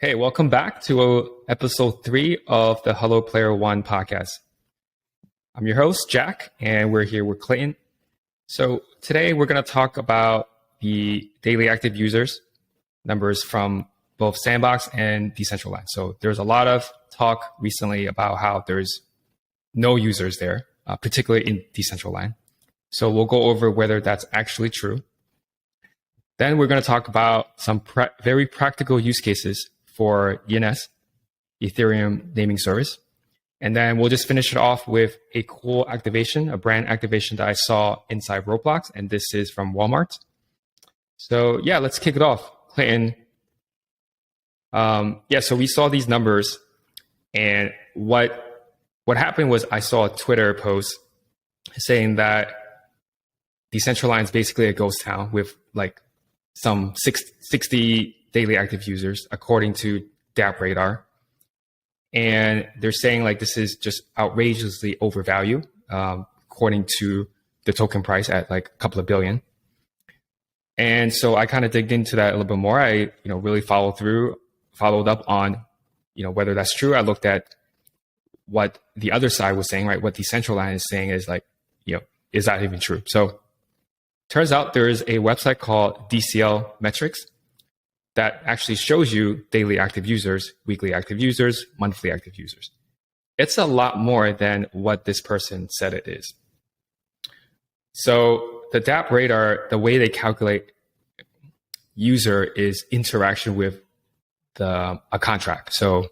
Hey, welcome back to episode 3 of the Hello Player One podcast. I'm your host, Jack, and we're here with Clayton. So today we're going to talk about the daily active users numbers from both Sandbox and Decentraland. So there's a lot of talk recently about how there's no users there, particularly in Decentraland. So we'll go over whether that's actually true. Then we're going to talk about some very practical use cases for ENS, Ethereum naming service. And then we'll just finish it off with a cool activation, a brand activation that I saw inside Roblox. And this is from Walmart. So yeah, let's kick it off. Clayton. So we saw these numbers, and what happened was I saw a Twitter post saying that Decentraland is basically a ghost town with like some 60 daily active users, according to DApp Radar. And they're saying like this is just outrageously overvalued, according to the token price at like a couple of billion. And so I kind of digged into that a little bit more. I, really followed up on, whether that's true. I looked at what the other side was saying, right? What Decentraland is saying is like, is that even true? So turns out there is a website called DCL Metrics that actually shows you daily active users, weekly active users, monthly active users. It's a lot more than what this person said it is. So the DApp Radar, the way they calculate user is interaction with a contract. So,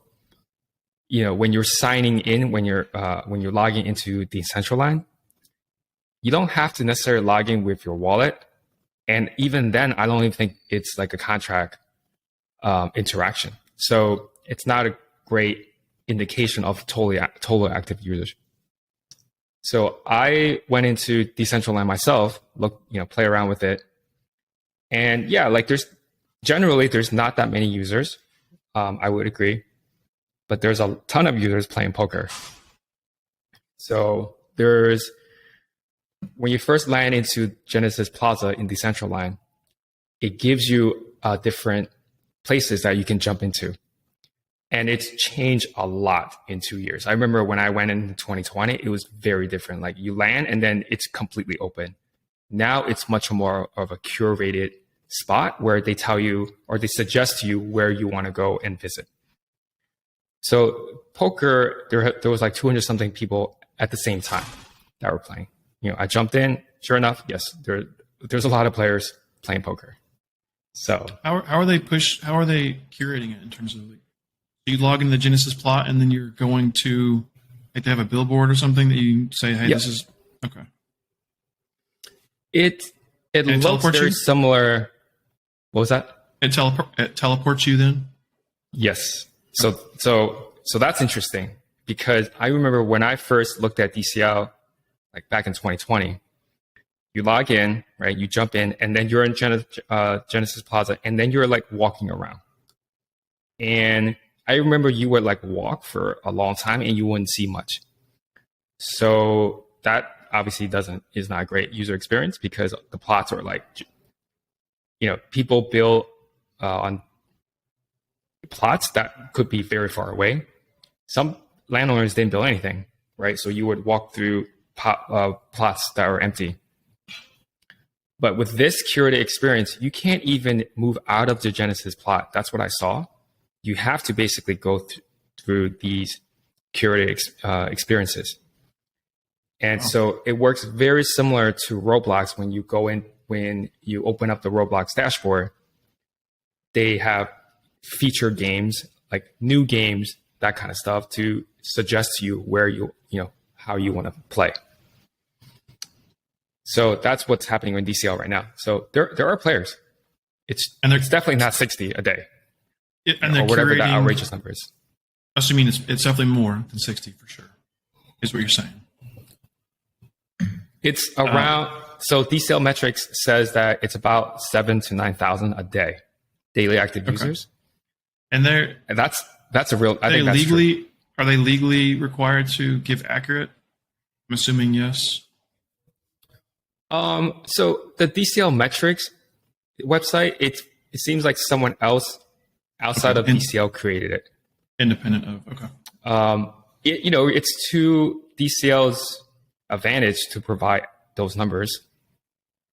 when you're signing in, when you're logging into Decentraland, you don't have to necessarily log in with your wallet. And even then, I don't even think it's like a contract interaction. So it's not a great indication of total active users. So I went into Decentraland myself, play around with it. And yeah, like there's not that many users. I would agree, but there's a ton of users playing poker. So when you first land into Genesis Plaza in Decentraland, it gives you different places that you can jump into. And it's changed a lot in 2 years. I remember when I went in 2020, it was very different. Like you land and then it's completely open. Now it's much more of a curated spot where they tell you or they suggest to you where you want to go and visit. So poker, there was like 200 something people at the same time that were playing. I jumped in, sure enough, yes, there's a lot of players playing poker. So how are they curating it in terms of like, you log in the Genesis plot and then you're going to like they have a billboard or something that you say, hey, This is okay. It looks very similar. What was that? It teleports you then? Yes. So that's interesting because I remember when I first looked at DCL, like back in 2020, you log in, right? You jump in, and then you're in Genesis Plaza, and then you're like walking around. And I remember you would like walk for a long time, and you wouldn't see much. So that obviously is not a great user experience because the plots are like, people build on plots that could be very far away. Some landowners didn't build anything, right? So you would walk through plots that are empty. But with this curated experience, you can't even move out of the Genesis plot. That's what I saw. You have to basically go through these curated experiences. And so it works very similar to Roblox. When you go in, when you open up the Roblox dashboard, they have featured games, like new games, that kind of stuff to suggest to you where how you want to play. So that's what's happening in DCL right now. So there are players. It's definitely not 60 a day, or whatever that outrageous number is. Assuming it's definitely more than 60 for sure, is what you're saying. It's around. So DCL Metrics says that it's about 7,000 to 9,000 a day, daily active users. And that's a real. I think that's true. Are they legally required to give accurate? I'm assuming yes. So the DCL Metrics website, it seems like someone else outside of DCL created it. Independent of, okay. It's to DCL's advantage to provide those numbers,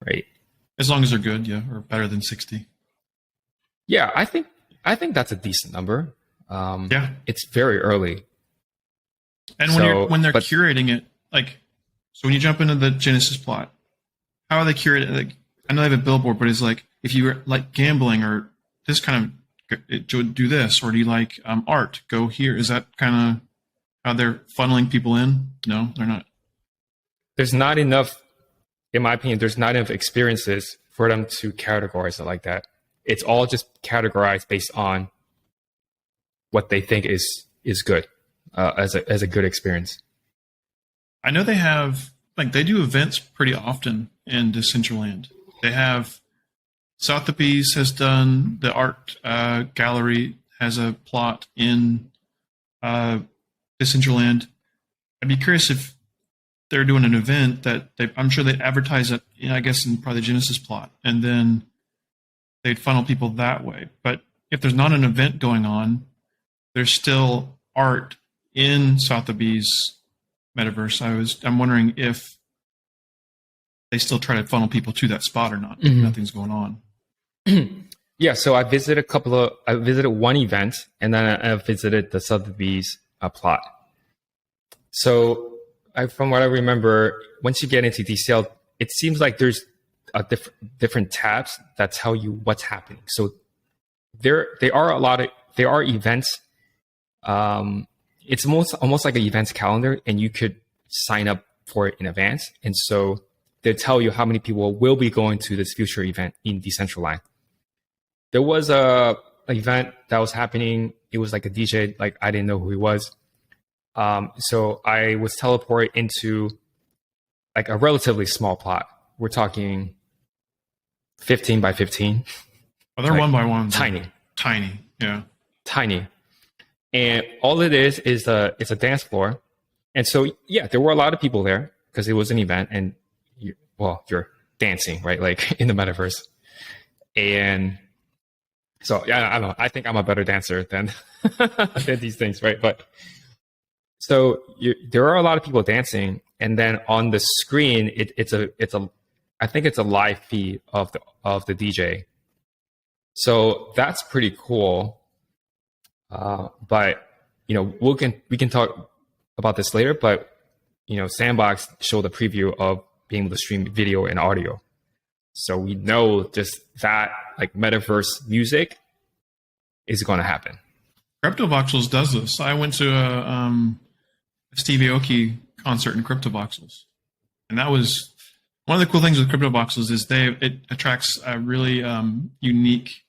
right? As long as they're good, yeah, or better than 60. Yeah, I think that's a decent number. Yeah, it's very early. And when they're curating it, like, so when you jump into the Genesis plot, how are they curating? Like, I know they have a billboard, but it's like, if you like gambling or this kind of, do this, or do you like art? Go here. Is that kind of how they're funneling people in? No, they're not. There's not enough, in my opinion, there's not enough experiences for them to categorize it like that. It's all just categorized based on what they think is good as a good experience. I know they have, like, they do events pretty often in Decentraland. They have Sotheby's has done the art gallery, has a plot in Decentraland. I'd be curious if they're doing an event that I'm sure they'd advertise it, I guess, in probably the Genesis plot, and then they'd funnel people that way. But if there's not an event going on, there's still art in Sotheby's metaverse. I'm wondering if they still try to funnel people to that spot or not. If nothing's going on. Yeah, so I visited one event, and then I visited the Sotheby's plot. So from what I remember, once you get into DCL, it seems like there's a different tabs that tell you what's happening. So there are events. It's almost like an events calendar, and you could sign up for it in advance. And so they tell you how many people will be going to this future event in Decentraland. There was an event that was happening. It was like a DJ, like I didn't know who he was. So I was teleported into like a relatively small plot. We're talking 15 by 15. Oh, they're like, one by one. Tiny, yeah. Tiny. And all it is it's a dance floor. And so, yeah, there were a lot of people there because it was an event, and you're dancing, right? Like in the metaverse. And so, yeah, I don't know. I think I'm a better dancer than these things, right? But so there are a lot of people dancing, and then on the screen, I think it's a live feed of the DJ. So that's pretty cool. But we can talk about this later. But Sandbox showed a preview of being able to stream video and audio. So we know just that, like, metaverse music is going to happen. CryptoVoxels does this. I went to a Steve Aoki concert in CryptoVoxels, and that was one of the cool things with CryptoVoxels is it attracts a really unique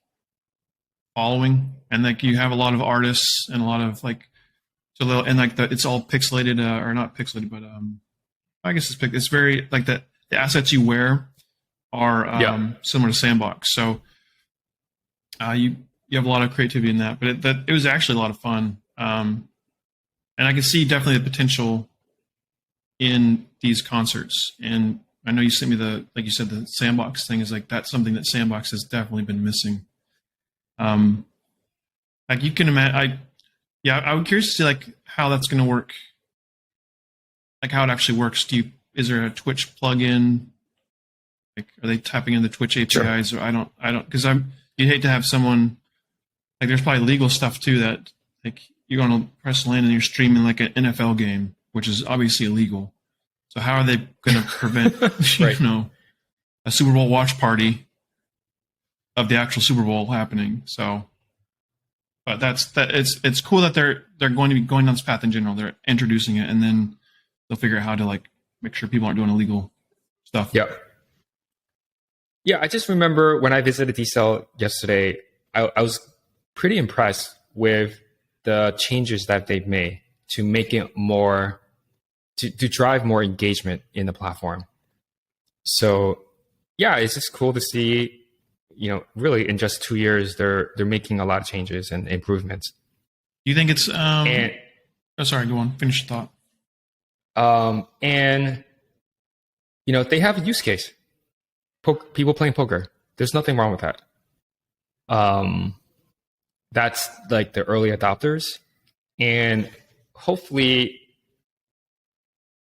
following, and like you have a lot of artists and a lot of it's all pixelated or not pixelated, but I guess it's very like that. The assets you wear are similar to Sandbox, so you have a lot of creativity in that. But it was actually a lot of fun, and I can see definitely the potential in these concerts. And I know you sent me like you said, the Sandbox thing is like that's something that Sandbox has definitely been missing. Like you can imagine, I was curious to see like how that's going to work, like how it actually works. Is there a Twitch plugin? Like, are they tapping into Twitch APIs? Sure. Or I don't, because you'd hate to have someone like there's probably legal stuff too that like you're going to press land and you're streaming like an NFL game, which is obviously illegal. So how are they going to prevent right. A Super Bowl watch party of the actual Super Bowl happening? So, but it's cool that they're going to be going down this path in general. They're introducing it, and then they'll figure out how to like make sure people aren't doing illegal stuff. Yeah, I just remember when I visited DCL yesterday, I was pretty impressed with the changes that they've made to make it more, to drive more engagement in the platform. So yeah, it's just cool to see, really in just 2 years, they're making a lot of changes and improvements. Do you think it's, sorry, go on, finish the thought. And they have a use case. People playing poker. There's nothing wrong with that. that's like the early adopters, and hopefully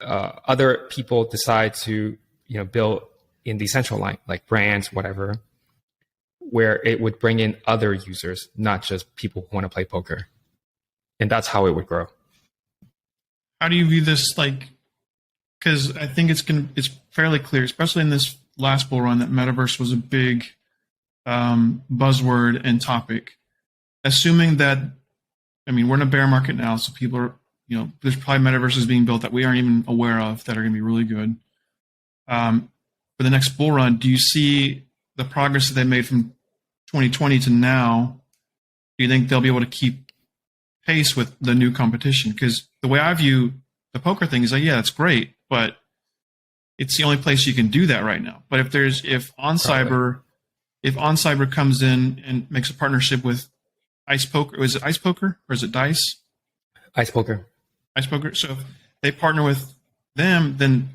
other people decide to build in Decentraland, like brands, whatever, where it would bring in other users, not just people who want to play poker, and that's how it would grow. How do you view this? Like, because I think it's fairly clear, especially in this last bull run, that metaverse was a big buzzword and topic. Assuming that, I mean, we're in a bear market now, so people are, there's probably metaverses being built that we aren't even aware of that are going to be really good. For the next bull run, do you see the progress that they made from 2020 to now? Do you think they'll be able to keep pace with the new competition? Because the way I view the poker thing is like, yeah, that's great, but it's the only place you can do that right now. But if OnCyber comes in and makes a partnership with Ice Poker, is it Ice Poker or is it Dice? Ice Poker. Ice Poker. So if they partner with them, then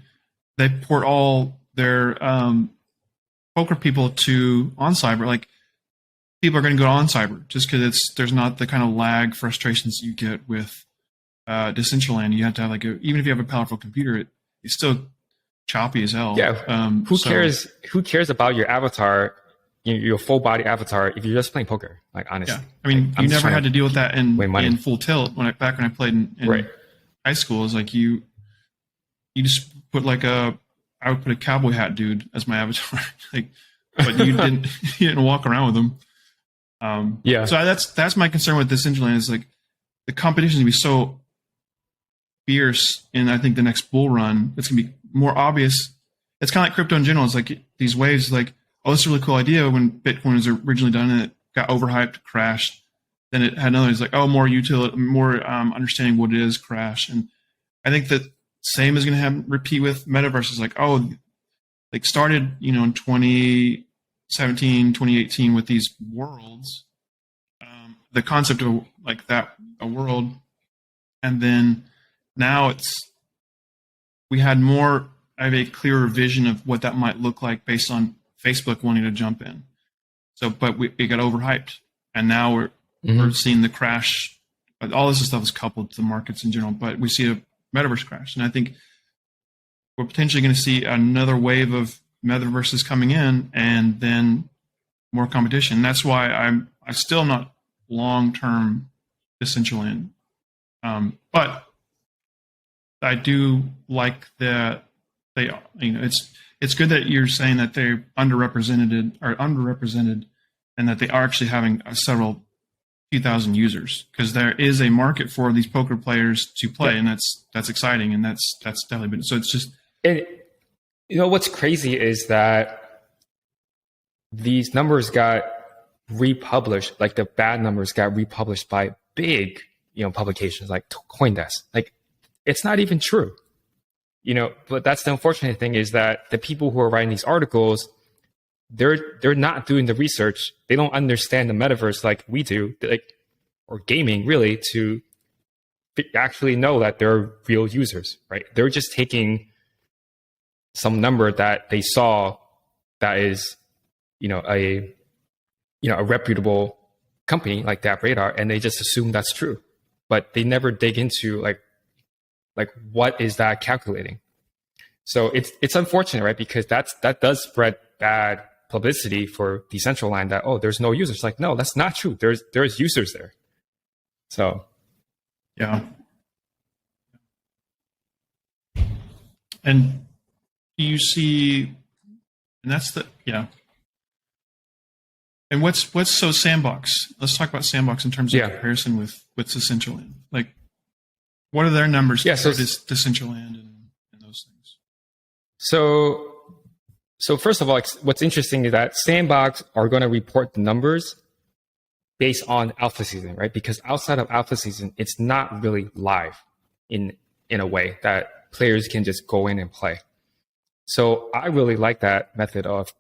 they port all their poker people to OnCyber. Like, people are going to go to OnCyber just because there's not the kind of lag frustrations you get with Decentraland. You have to have even if you have a powerful computer, it's still choppy as hell. Yeah. Who cares about your avatar, your full body avatar, if you're just playing poker? Like, honestly. Yeah. I mean, you never had to deal with that in full tilt back when I played in high school. It's like you just put I would put a cowboy hat dude as my avatar, but you didn't walk around with them. Yeah. So that's my concern with Decentraland is like the competition is gonna be so fierce, and I think the next bull run it's gonna be more obvious. It's kind of like crypto in general. It's like these waves, like, oh, this is a really cool idea when Bitcoin was originally done and it got overhyped, crashed. Then it had another. It's like, oh, more utility, more understanding what it is, crash. And I think that same is going to repeat with metaverses. Like, oh, like started, in 2017, 2018 with these worlds, the concept of like that, a world. And then now we had more of a clearer vision of what that might look like based on Facebook wanting to jump in. So, but it got overhyped, and now we're seeing the crash. All this stuff is coupled to the markets in general, but we see a metaverse crash, and I think we're potentially going to see another wave of metaverses coming in, and then more competition. That's why I'm still not long-term Decentraland, but I do like that they, it's good that you're saying that they're underrepresented, and that they are actually having several few thousand users, because there is a market for these poker players to play, and that's exciting, and that's definitely been. So it's just. And what's crazy is that these numbers got republished, like the bad numbers got republished by big, publications like CoinDesk. Like, it's not even true. But that's the unfortunate thing, is that the people who are writing these articles, they're not doing the research. They don't understand the metaverse like we do, or gaming really, to actually know that they're real users, right? They're just taking some number that they saw that is, a reputable company like that Radar, and they just assume that's true, but they never dig into like what is that calculating. So it's unfortunate, right? Because that does spread bad publicity for Decentraland, that, oh, there's no users. Like, no, that's not true. There's users there. So yeah. And you see, and that's and what's so Sandbox? Let's talk about Sandbox in terms of comparison with Decentraland. Like, what are their numbers for Decentraland and those things? So first of all, what's interesting is that Sandbox are going to report the numbers based on alpha season, right? Because outside of alpha season, it's not really live in a way that players can just go in and play. So I really like that method of,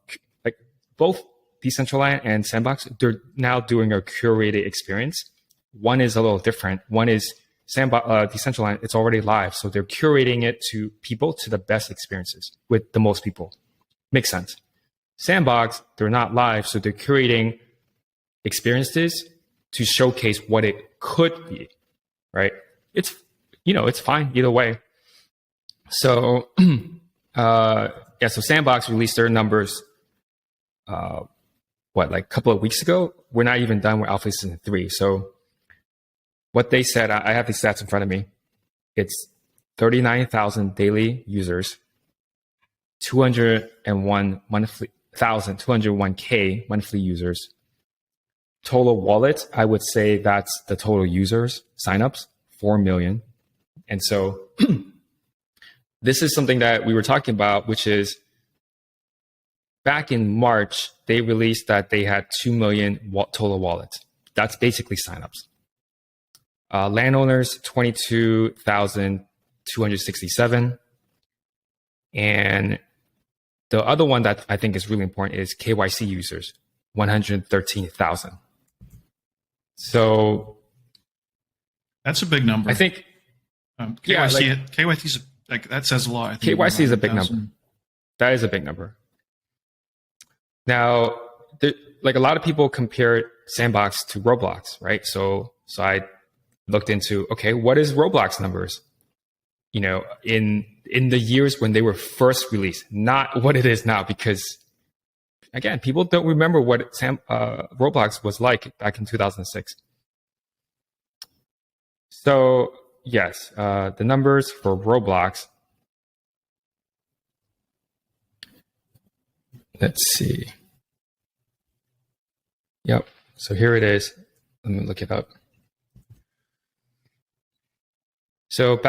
like, both Decentraland and Sandbox, they're now doing a curated experience. One is a little different. One is Decentraland, it's already live, so they're curating it to people, to the best experiences with the most people. Makes sense. Sandbox, they're not live, so they're curating experiences to showcase what it could be, right? It's, it's fine either way. So, so Sandbox released their numbers, like a couple of weeks ago. We're not even done with Alpha Season 3. So what they said, I have these stats in front of me. It's 39,000 daily users, 201K monthly users. Total wallet, I would say that's the total users, signups, 4 million. And so this is something that we were talking about, which is back in March, they released that they had 2 million total wallets. That's basically signups. Landowners, 22,267. And the other one that I think is really important is KYC users, 113,000. So that's a big number. I think KYC, KYC is like, that says a lot. I think KYC is a big number. That is a big number. Now, like a lot of people compare Sandbox to Roblox, right? So I looked into, okay, what is Roblox numbers? In the years when they were first released, not what it is now, because again, people don't remember what Roblox was like back in 2006. So yes, the numbers for Roblox. Let's see. Yep. So here it is. Let me look it up. So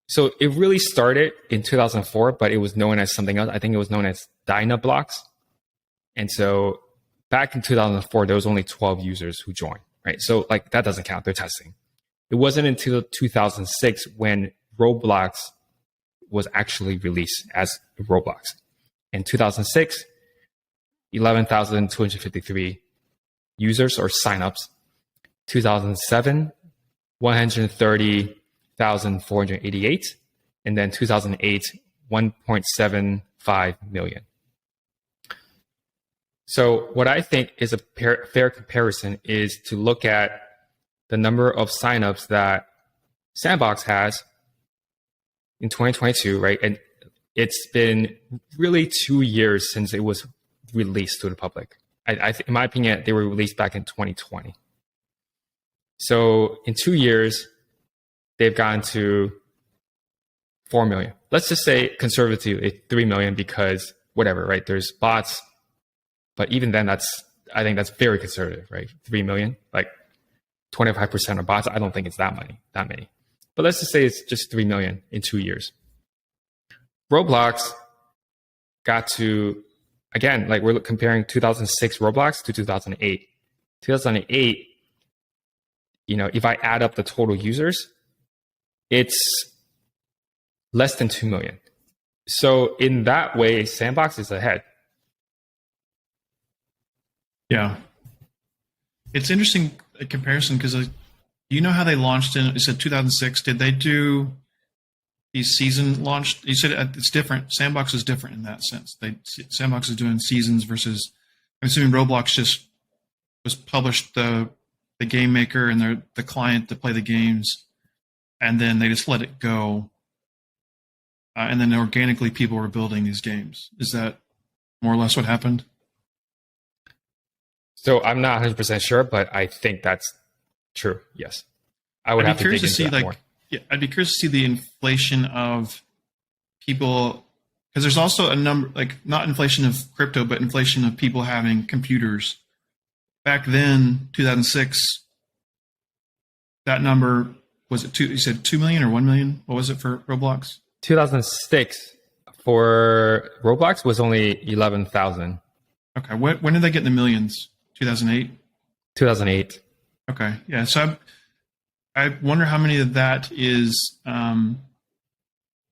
so it really started in 2004, but it was known as something else. I think it was known as Dynablocks. And so back in 2004, there was only 12 users who joined, right? So like that doesn't count. They're testing. It wasn't until 2006 when Roblox was actually released as Roblox. In 2006, 11,253 users or signups. 2007, 130,488. And then 2008, 1.75 million. So what I think is a fair comparison is to look at the number of signups that Sandbox has in 2022, right? And it's been really 2 years since it was released to the public. In my opinion, they were released back in 2020. So in 2 years, they've gotten to 4 million. Let's just say conservatively 3 million because whatever, right? There's bots. But even then, I think that's very conservative, right? 3 million, like 25% of bots. I don't think it's that many. But let's just say it's just 3 million in 2 years. Roblox got to, again, like we're comparing 2006 Roblox to 2008. 2008, if I add up the total users, it's less than 2 million. So in that way, Sandbox is ahead. Yeah. It's interesting comparison because you know how they launched in, you said 2006. Did they do these season launched? You said it's different. Sandbox is different in that sense. Sandbox is doing seasons versus, I'm assuming Roblox just was published the game maker and the client to play the games, and then they just let it go. And then organically people were building these games. Is that more or less what happened? So I'm not 100% sure, but I think that's true. Yes, I would have to dig into that more. Yeah, I'd be curious to see the inflation of people, because there's also a number, like not inflation of crypto, but inflation of people having computers. Back then, 2006, that number was it you said 2 million or 1 million? What was it for Roblox? 2006 for Roblox was only 11,000. Okay, when did they get in the millions? 2008? 2008. Okay, yeah. So I wonder how many of that is,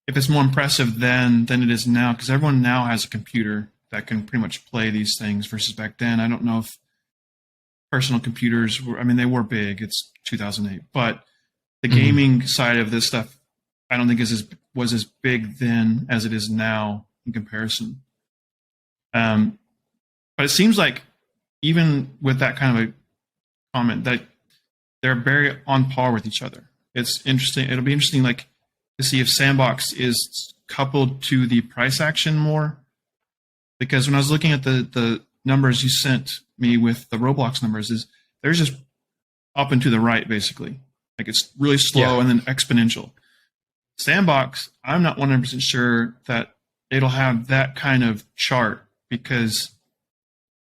if it's more impressive then than it is now, because everyone now has a computer that can pretty much play these things versus back then. I don't know if personal computers were, they were big. It's 2008. But the gaming side of this stuff, I don't think was as big then as it is now in comparison. But it seems like even with that kind of a comment that they're very on par with each other. It's interesting. It'll be interesting, like, to see if Sandbox is coupled to the price action more. Because when I was looking at the numbers you sent me with the Roblox numbers, is there's just up and to the right, basically. Like, it's really slow and then exponential. Sandbox, I'm not 100% sure that it'll have that kind of chart, because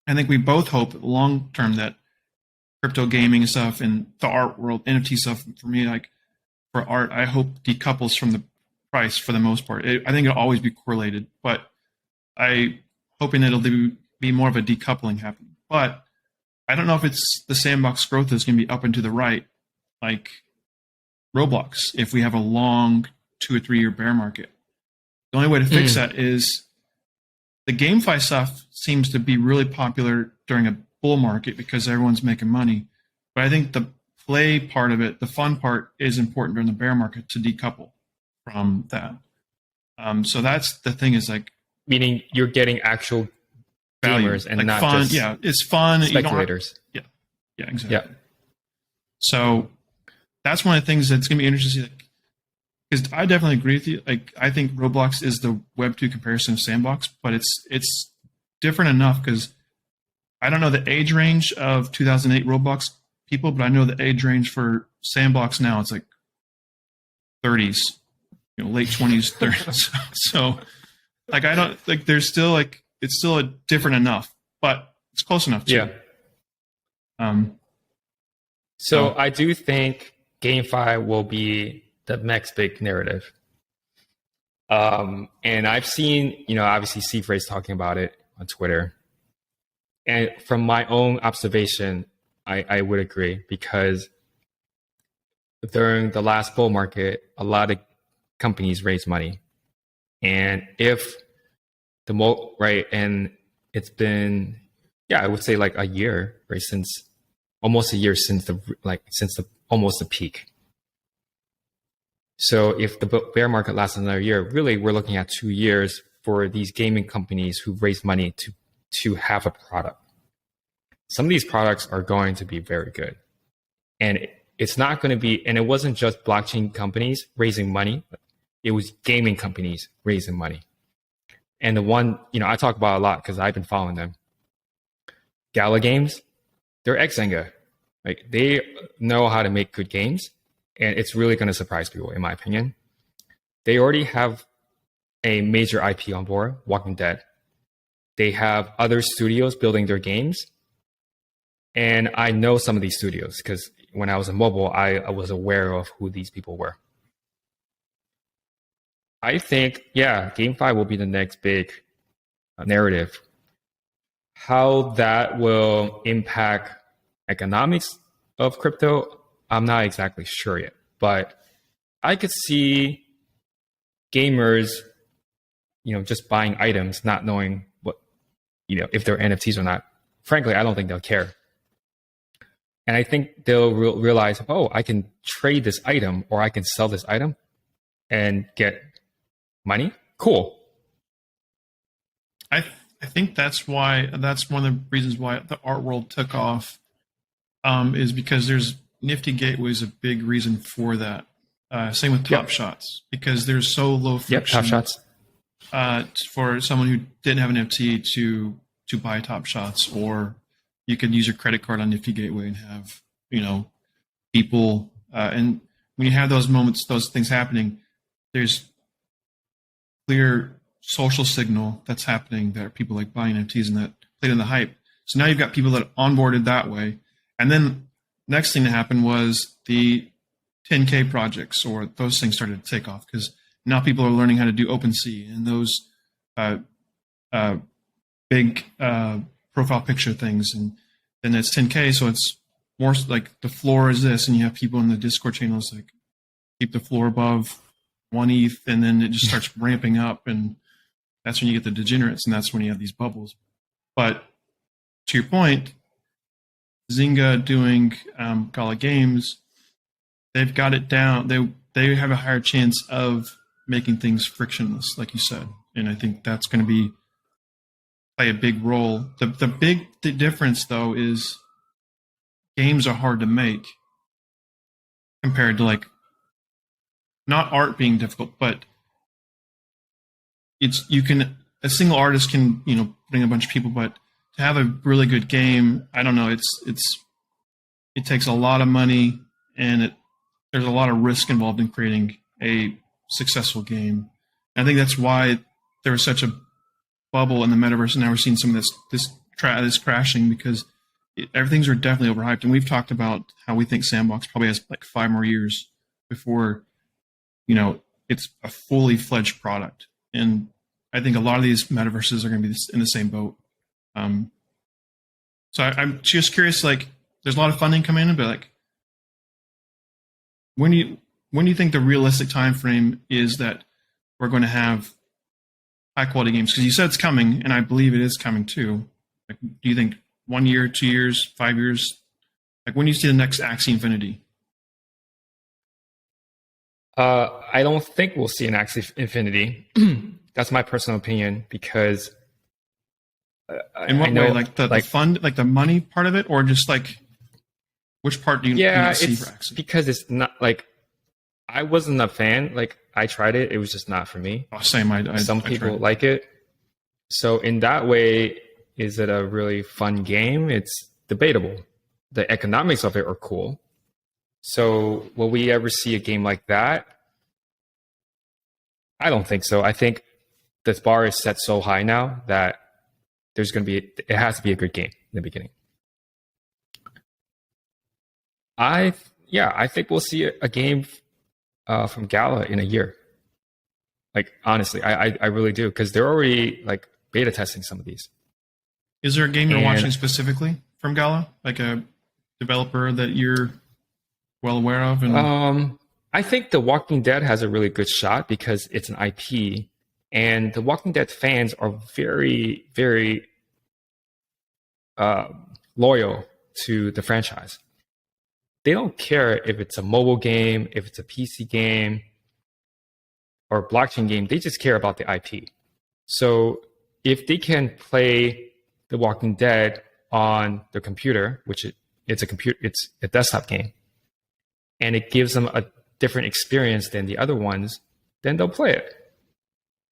I think we both hope long term that crypto gaming stuff and the art world, NFT stuff, for me, like for art, I hope decouples from the price for the most part. I think it'll always be correlated, but I hoping that it'll be more of a decoupling happening. But I don't know if it's the Sandbox growth is going to be up and to the right, like Roblox, if we have a long 2 or 3 year bear market. The only way to fix that is the GameFi stuff seems to be really popular during a bull market because everyone's making money. But I think the play part of it, the fun part, is important during the bear market to decouple from that. So that's the thing, is like, meaning you're getting actual value, gamers and like not fun. just Yeah, it's fun. speculators. Yeah, exactly. Yeah. So that's one of the things that's going to be interesting to see. Because I definitely agree with you. Like, I think Roblox is the Web 2 comparison of Sandbox, but it's different enough, because I don't know the age range of 2008 Roblox people, but I know the age range for Sandbox now, it's like 30s, late 20s, 30s. So, like, I don't like. There's still like, it's still a different enough, but it's close enough too. Yeah. So I do think GameFi will be the next big narrative. And I've seen, obviously C-Phrase talking about it on Twitter. And from my own observation, I would agree, because during the last bull market, a lot of companies raised money. And if and it's been, I would say like a year, right? Almost a year since almost the peak. So if the bear market lasts another year, really we're looking at 2 years for these gaming companies who've raised money to have a product. Some of these products are going to be very good. And it's not going to be, and it wasn't just blockchain companies raising money, it was gaming companies raising money. And the one, I talk about a lot because I've been following them. Gala Games, they're ex-Zynga. Like, they know how to make good games, and it's really going to surprise people, in my opinion. They already have a major IP on board, Walking Dead. They have other studios building their games. And I know some of these studios because when I was in mobile, I was aware of who these people were. I think, GameFi will be the next big narrative. How that will impact economics of crypto, I'm not exactly sure yet. But I could see gamers, just buying items, not knowing what, if they're NFTs or not. Frankly, I don't think they'll care. And I think they'll realize, I can trade this item, or I can sell this item and get money. Cool. I think that's one of the reasons why the art world took off, is because there's Nifty Gateway is a big reason for that. Same with Top Shots, because there's so low friction. Top Shots. For someone who didn't have an NFT to buy Top Shots, or you could use your credit card on Nifty Gateway and have, people. And when you have those moments, those things happening, there's clear social signal that's happening that people like buying NFTs and that played in the hype. So now you've got people that onboarded that way. And then next thing that happened was the 10K projects, or those things started to take off, because now people are learning how to do OpenSea and those big profile picture things. And then it's 10K, so it's more like the floor is this, and you have people in the Discord channels like keep the floor above 1 ETH, and then it just starts ramping up, and that's when you get the degenerates, and that's when you have these bubbles. But to your point, Zynga doing Gala Games, they've got it down. They have a higher chance of making things frictionless, like you said, and I think that's going to play a big role. The big difference, though, is games are hard to make compared to like not art being difficult, but a single artist can, bring a bunch of people, but to have a really good game, I don't know, it takes a lot of money and there's a lot of risk involved in creating a successful game. And I think that's why there was such a bubble in the metaverse, and now we're seeing some of this crashing because everything's are definitely overhyped. And we've talked about how we think Sandbox probably has like 5 more years before, it's a fully fledged product. And I think a lot of these metaverses are going to be in the same boat. So I'm just curious, like, there's a lot of funding coming in, but like, when do you think the realistic time frame is that we're going to have high quality games? Because you said it's coming, and I believe it is coming too. Like, do you think 1 year, 2 years, 5 years? Like, when do you see the next Axie Infinity? I don't think we'll see an Axie Infinity. That's my personal opinion, because in what way? Like the fund, like the money part of it, or just like which part do you see for Axie? Because it's not like, I wasn't a fan. Like, I tried it, it was just not for me. Oh, same. Some people like it. So in that way, is it a really fun game? It's debatable. The economics of it are cool. So will we ever see a game like that? I don't think so. I think this bar is set so high now that it has to be a good game in the beginning. I think we'll see a game from Gala in a year. Like, honestly, I really do, because they're already like beta testing some of these. Is there a game you're watching specifically from Gala, like a developer that you're well aware of? And I think The Walking Dead has a really good shot because it's an IP, and The Walking Dead fans are very, very loyal to the franchise. They don't care if it's a mobile game, if it's a PC game, or a blockchain game. They just care about the IP. So if they can play The Walking Dead on their computer, which it's a desktop game, and it gives them a different experience than the other ones, then they'll play it.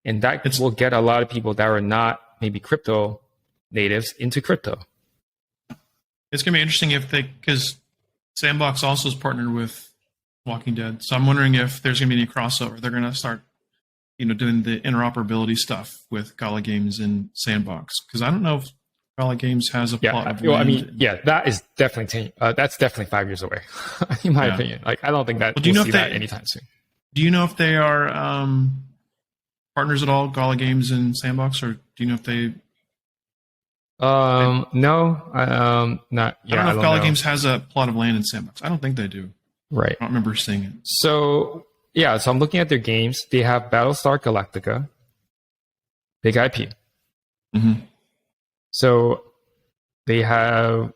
And that will get a lot of people that are not maybe crypto natives into crypto. It's going to be interesting because Sandbox also is partnered with Walking Dead. So I'm wondering if there's going to be any crossover. They're going to start, doing the interoperability stuff with Gala Games and Sandbox. Because I don't know if Gala Games has a plot of land. That is definitely that's definitely 5 years away, in my opinion. Like, I don't think that we'll see that anytime soon. Do you know if they are partners at all, Gala Games and Sandbox, or do you know if they? No, not. Yeah, I don't know if Gala Games has a plot of land in Sandbox. I don't think they do. Right. I don't remember seeing it. So I'm looking at their games. They have Battlestar Galactica, big IP. Mm-hmm. So they have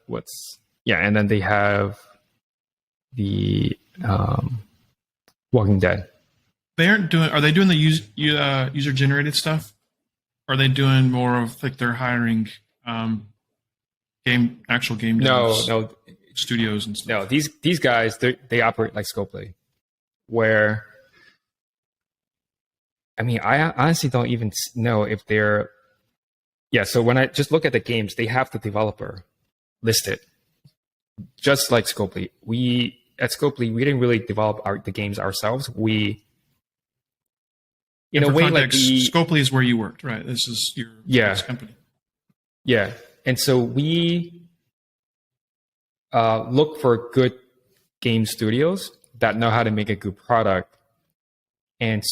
and then they have the Walking Dead. Are they doing the user generated stuff? Or are they doing more of like they're hiring actual game no studios and stuff? No, these guys they operate like Scopely, where I honestly don't even know if they're. Yeah, so when I just look at the games, they have the developer listed, just like Scopely. At Scopely, we didn't really develop the games ourselves. We, in a way, context, Scopely is where you worked, right? This is your company. Yeah, and so we look for good game studios that know how to make a good product, and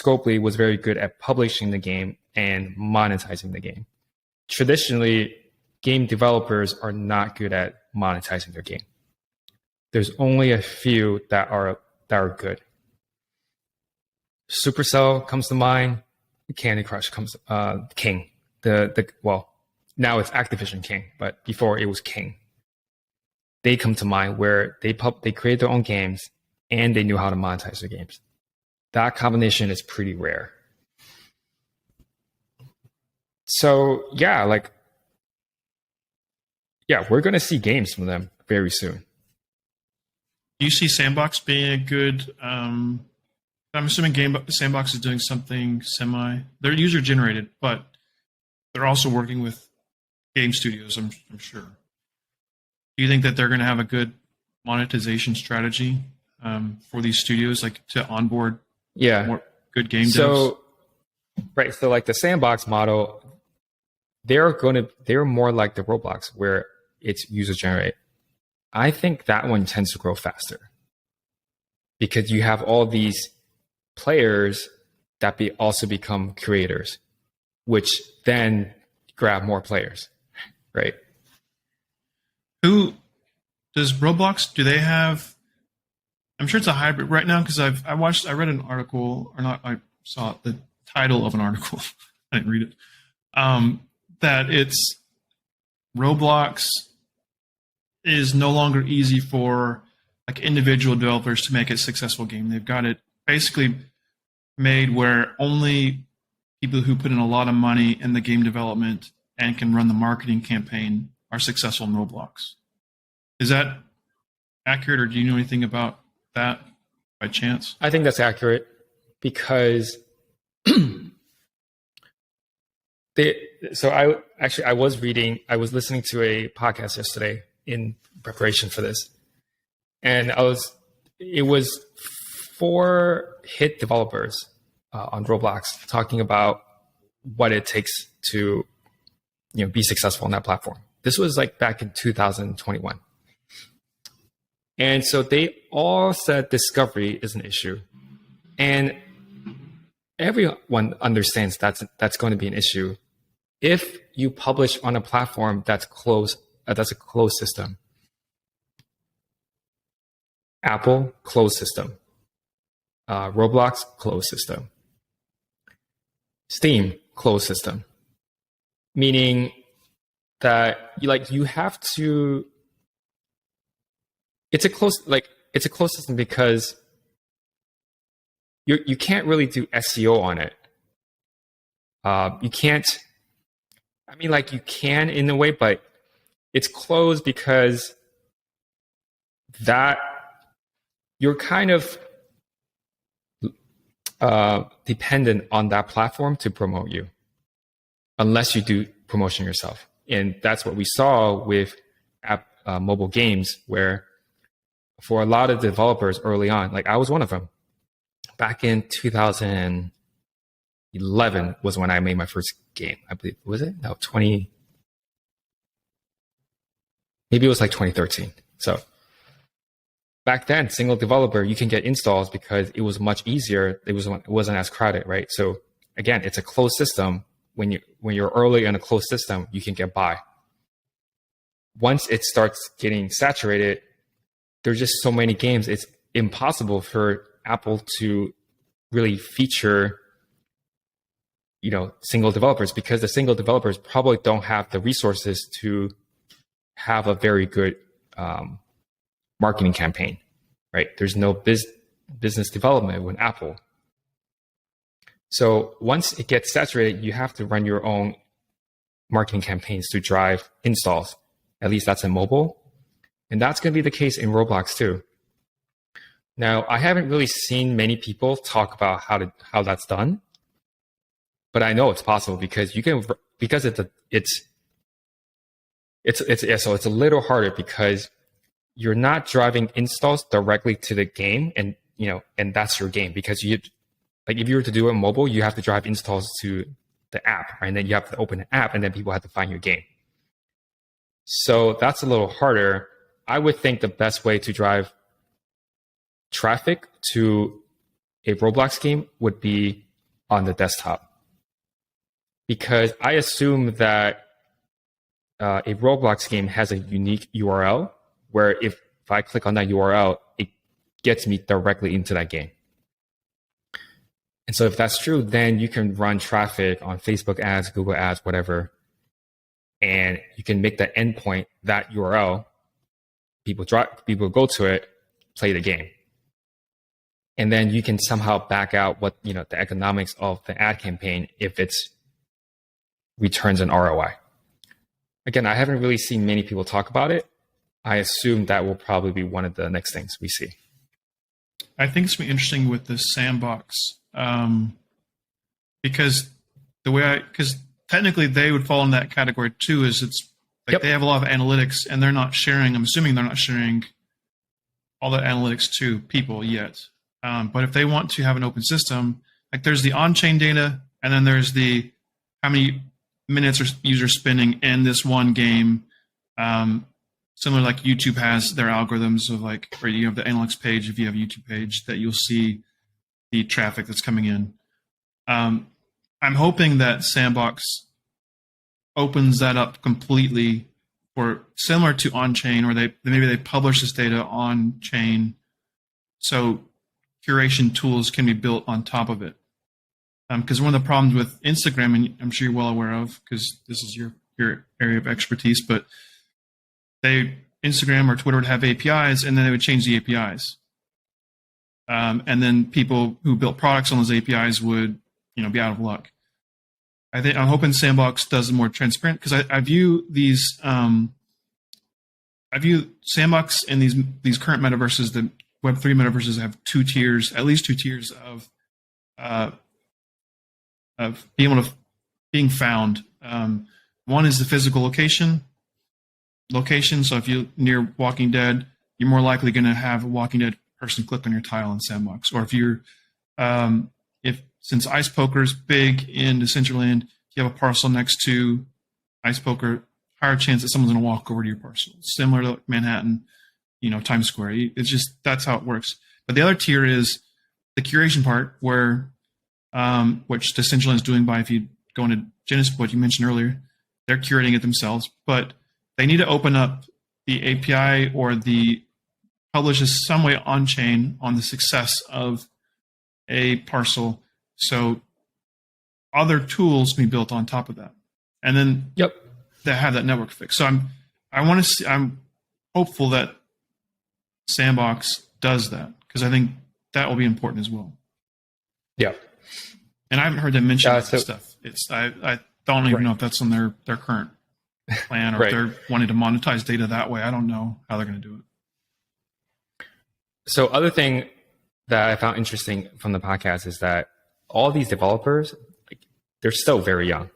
Scopely was very good at publishing the game and monetizing the game. Traditionally, game developers are not good at monetizing their game. There's only a few that are good. Supercell comes to mind. Candy Crush comes. King. Now it's Activision King, but before it was King. They come to mind where they create their own games and they knew how to monetize their games. That combination is pretty rare. So we're gonna see games from them very soon. Do you see Sandbox being a good? I'm assuming Sandbox is doing something semi. They're user generated, but they're also working with game studios. I'm sure. Do you think that they're going to have a good monetization strategy for these studios, like to onboard more good game devs? Right. So like the Sandbox model, they're more like the Roblox where it's user generated. I think that one tends to grow faster because you have all these players that also become creators, which then grab more players, right? Who does Roblox? Do they have? I'm sure it's a hybrid right now because I read an article, or not. I saw the title of an article. I didn't read it. That it's Roblox is no longer easy for like individual developers to make a successful game. They've got it basically made where only people who put in a lot of money in the game development and can run the marketing campaign are successful in Roblox. Is that accurate, or do you know anything about that by chance? I think that's accurate because I was listening to a podcast yesterday in preparation for this, and it was 4 hit developers on Roblox talking about what it takes to be successful on that platform. This was like back in 2021. And so they all said discovery is an issue. And everyone understands that's going to be an issue if you publish on a platform that's closed, that's a closed system. Apple, closed system. Roblox, closed system. Steam, closed system. Meaning that you have to. It's a closed system because you can't really do SEO on it. You can't. I mean, like you can in a way, but it's closed because that you're kind of dependent on that platform to promote you, unless you do promotion yourself. And that's what we saw with mobile games, where for a lot of developers early on, like I was one of them. Back in 2011 was when I made my first game. I believe, was it? No, maybe it was like 2013. So back then, single developer, you can get installs because it was much easier. It wasn't as crowded, right? So again, it's a closed system. When you're early in a closed system, you can get by. Once it starts getting saturated, there's just so many games. It's impossible for Apple to really feature, single developers, because the single developers probably don't have the resources to have a very good marketing campaign, right? There's no business development with Apple. So once it gets saturated, you have to run your own marketing campaigns to drive installs. At least that's in mobile. And that's going to be the case in Roblox too. Now, I haven't really seen many people talk about how that's done, but I know it's possible because it's a little harder because you're not driving installs directly to the game, and that's your game, because if you were to do it mobile, you have to drive installs to the app, right? And then you have to open the app, and then people have to find your game. So that's a little harder. I would think the best way to drive traffic to a Roblox game would be on the desktop, because I assume that a Roblox game has a unique URL where if I click on that URL, it gets me directly into that game. And so if that's true, then you can run traffic on Facebook ads, Google ads, whatever, and you can make the endpoint that URL. People go to it, play the game. And then you can somehow back out what, the economics of the ad campaign if it's returns an ROI. Again, I haven't really seen many people talk about it, I assume that will probably be one of the next things we see. I think it's going to be interesting with the sandbox, because technically they would fall in that category too. Is it's like they have a lot of analytics and they're not sharing. I'm assuming they're not sharing all the analytics to people yet. But if they want to have an open system, like there's the on-chain data, and then there's the how many minutes are users spending in this one game. Similar like YouTube has their algorithms of like, or you have the analytics page, if you have a YouTube page, that you'll see the traffic that's coming in. I'm hoping that Sandbox opens that up completely, or similar to on-chain, or maybe they publish this data on-chain, so curation tools can be built on top of it. Because one of the problems with Instagram, and I'm sure you're well aware of, because this is your area of expertise, but Instagram or Twitter would have APIs, and then they would change the APIs. And then people who built products on those APIs would, be out of luck. I'm hoping Sandbox does it more transparent, because I view these, I view Sandbox and these current metaverses, the Web3 metaverses, have at least two tiers of being found. One is the physical location. So if you're near Walking Dead, you're more likely going to have a Walking Dead person click on your tile in Sandbox. Or if you're, since Ice Poker's big in Decentraland, you have a parcel next to Ice Poker, higher chance that someone's going to walk over to your parcel. Similar to Manhattan, Times Square. It's just, that's how it works. But the other tier is the curation part, where which Decentraland is doing by, if you go into Genesis, what you mentioned earlier, they're curating it themselves, but they need to open up the API or the publishes some way on chain on the success of a parcel, so other tools can be built on top of that, and then they have that network fix. So I'm hopeful that Sandbox does that, because I think that will be important as well. Yeah. And I haven't heard them mention that stuff. I don't even know if that's on their current plan, or if they're wanting to monetize data that way. I don't know how they're going to do it. So other thing that I found interesting from the podcast is that all these developers, they're still very young.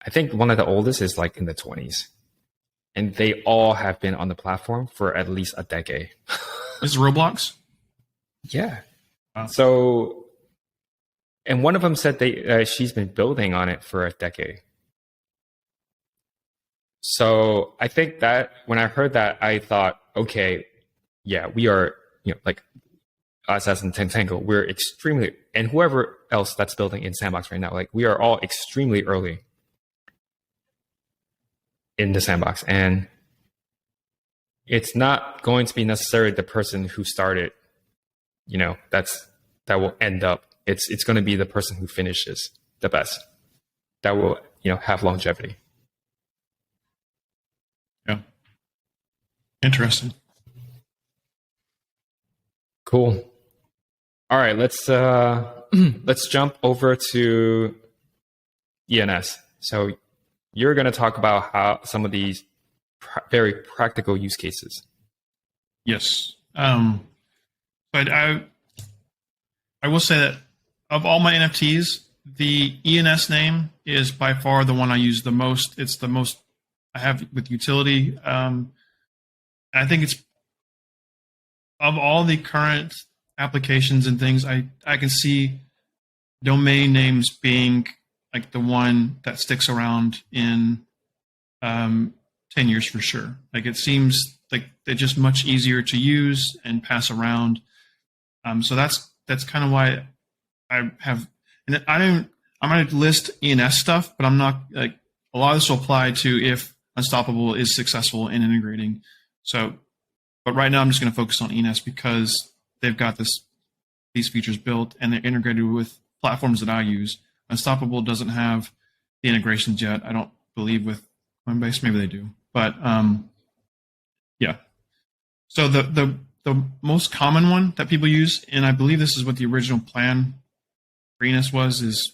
I think one of the oldest is like in the 20s. And they all have been on the platform for at least a decade. This is Roblox? Yeah. Wow. So, and one of them said she's been building on it for a decade. So I think that when I heard that, I thought, okay, yeah, we are, like us as in Tentango, we're extremely, and whoever else that's building in Sandbox right now, like we are all extremely early in the Sandbox. And it's not going to be necessarily the person who started, that will end up. It's going to be the person who finishes the best that will, have longevity. Yeah. Interesting. Cool. All right, let's jump over to ENS. So you're going to talk about how some of these very practical use cases. Yes. But I will say that of all my NFTs, the ENS name is by far the one I use the most. It's the most I have with utility. I think it's, of all the current applications and things, I can see domain names being like the one that sticks around in 10 years for sure. Like it seems like they're just much easier to use and pass around. So that's kind of why I have, and I'm going to list ENS stuff, but I'm not, like, a lot of this will apply to if Unstoppable is successful in integrating. So, but right now I'm just going to focus on ENS because they've got these features built and they're integrated with platforms that I use. Unstoppable doesn't have the integrations yet. I don't believe with Coinbase. Maybe they do, but yeah. So the most common one that people use, and I believe this is what the original plan for ENS was, is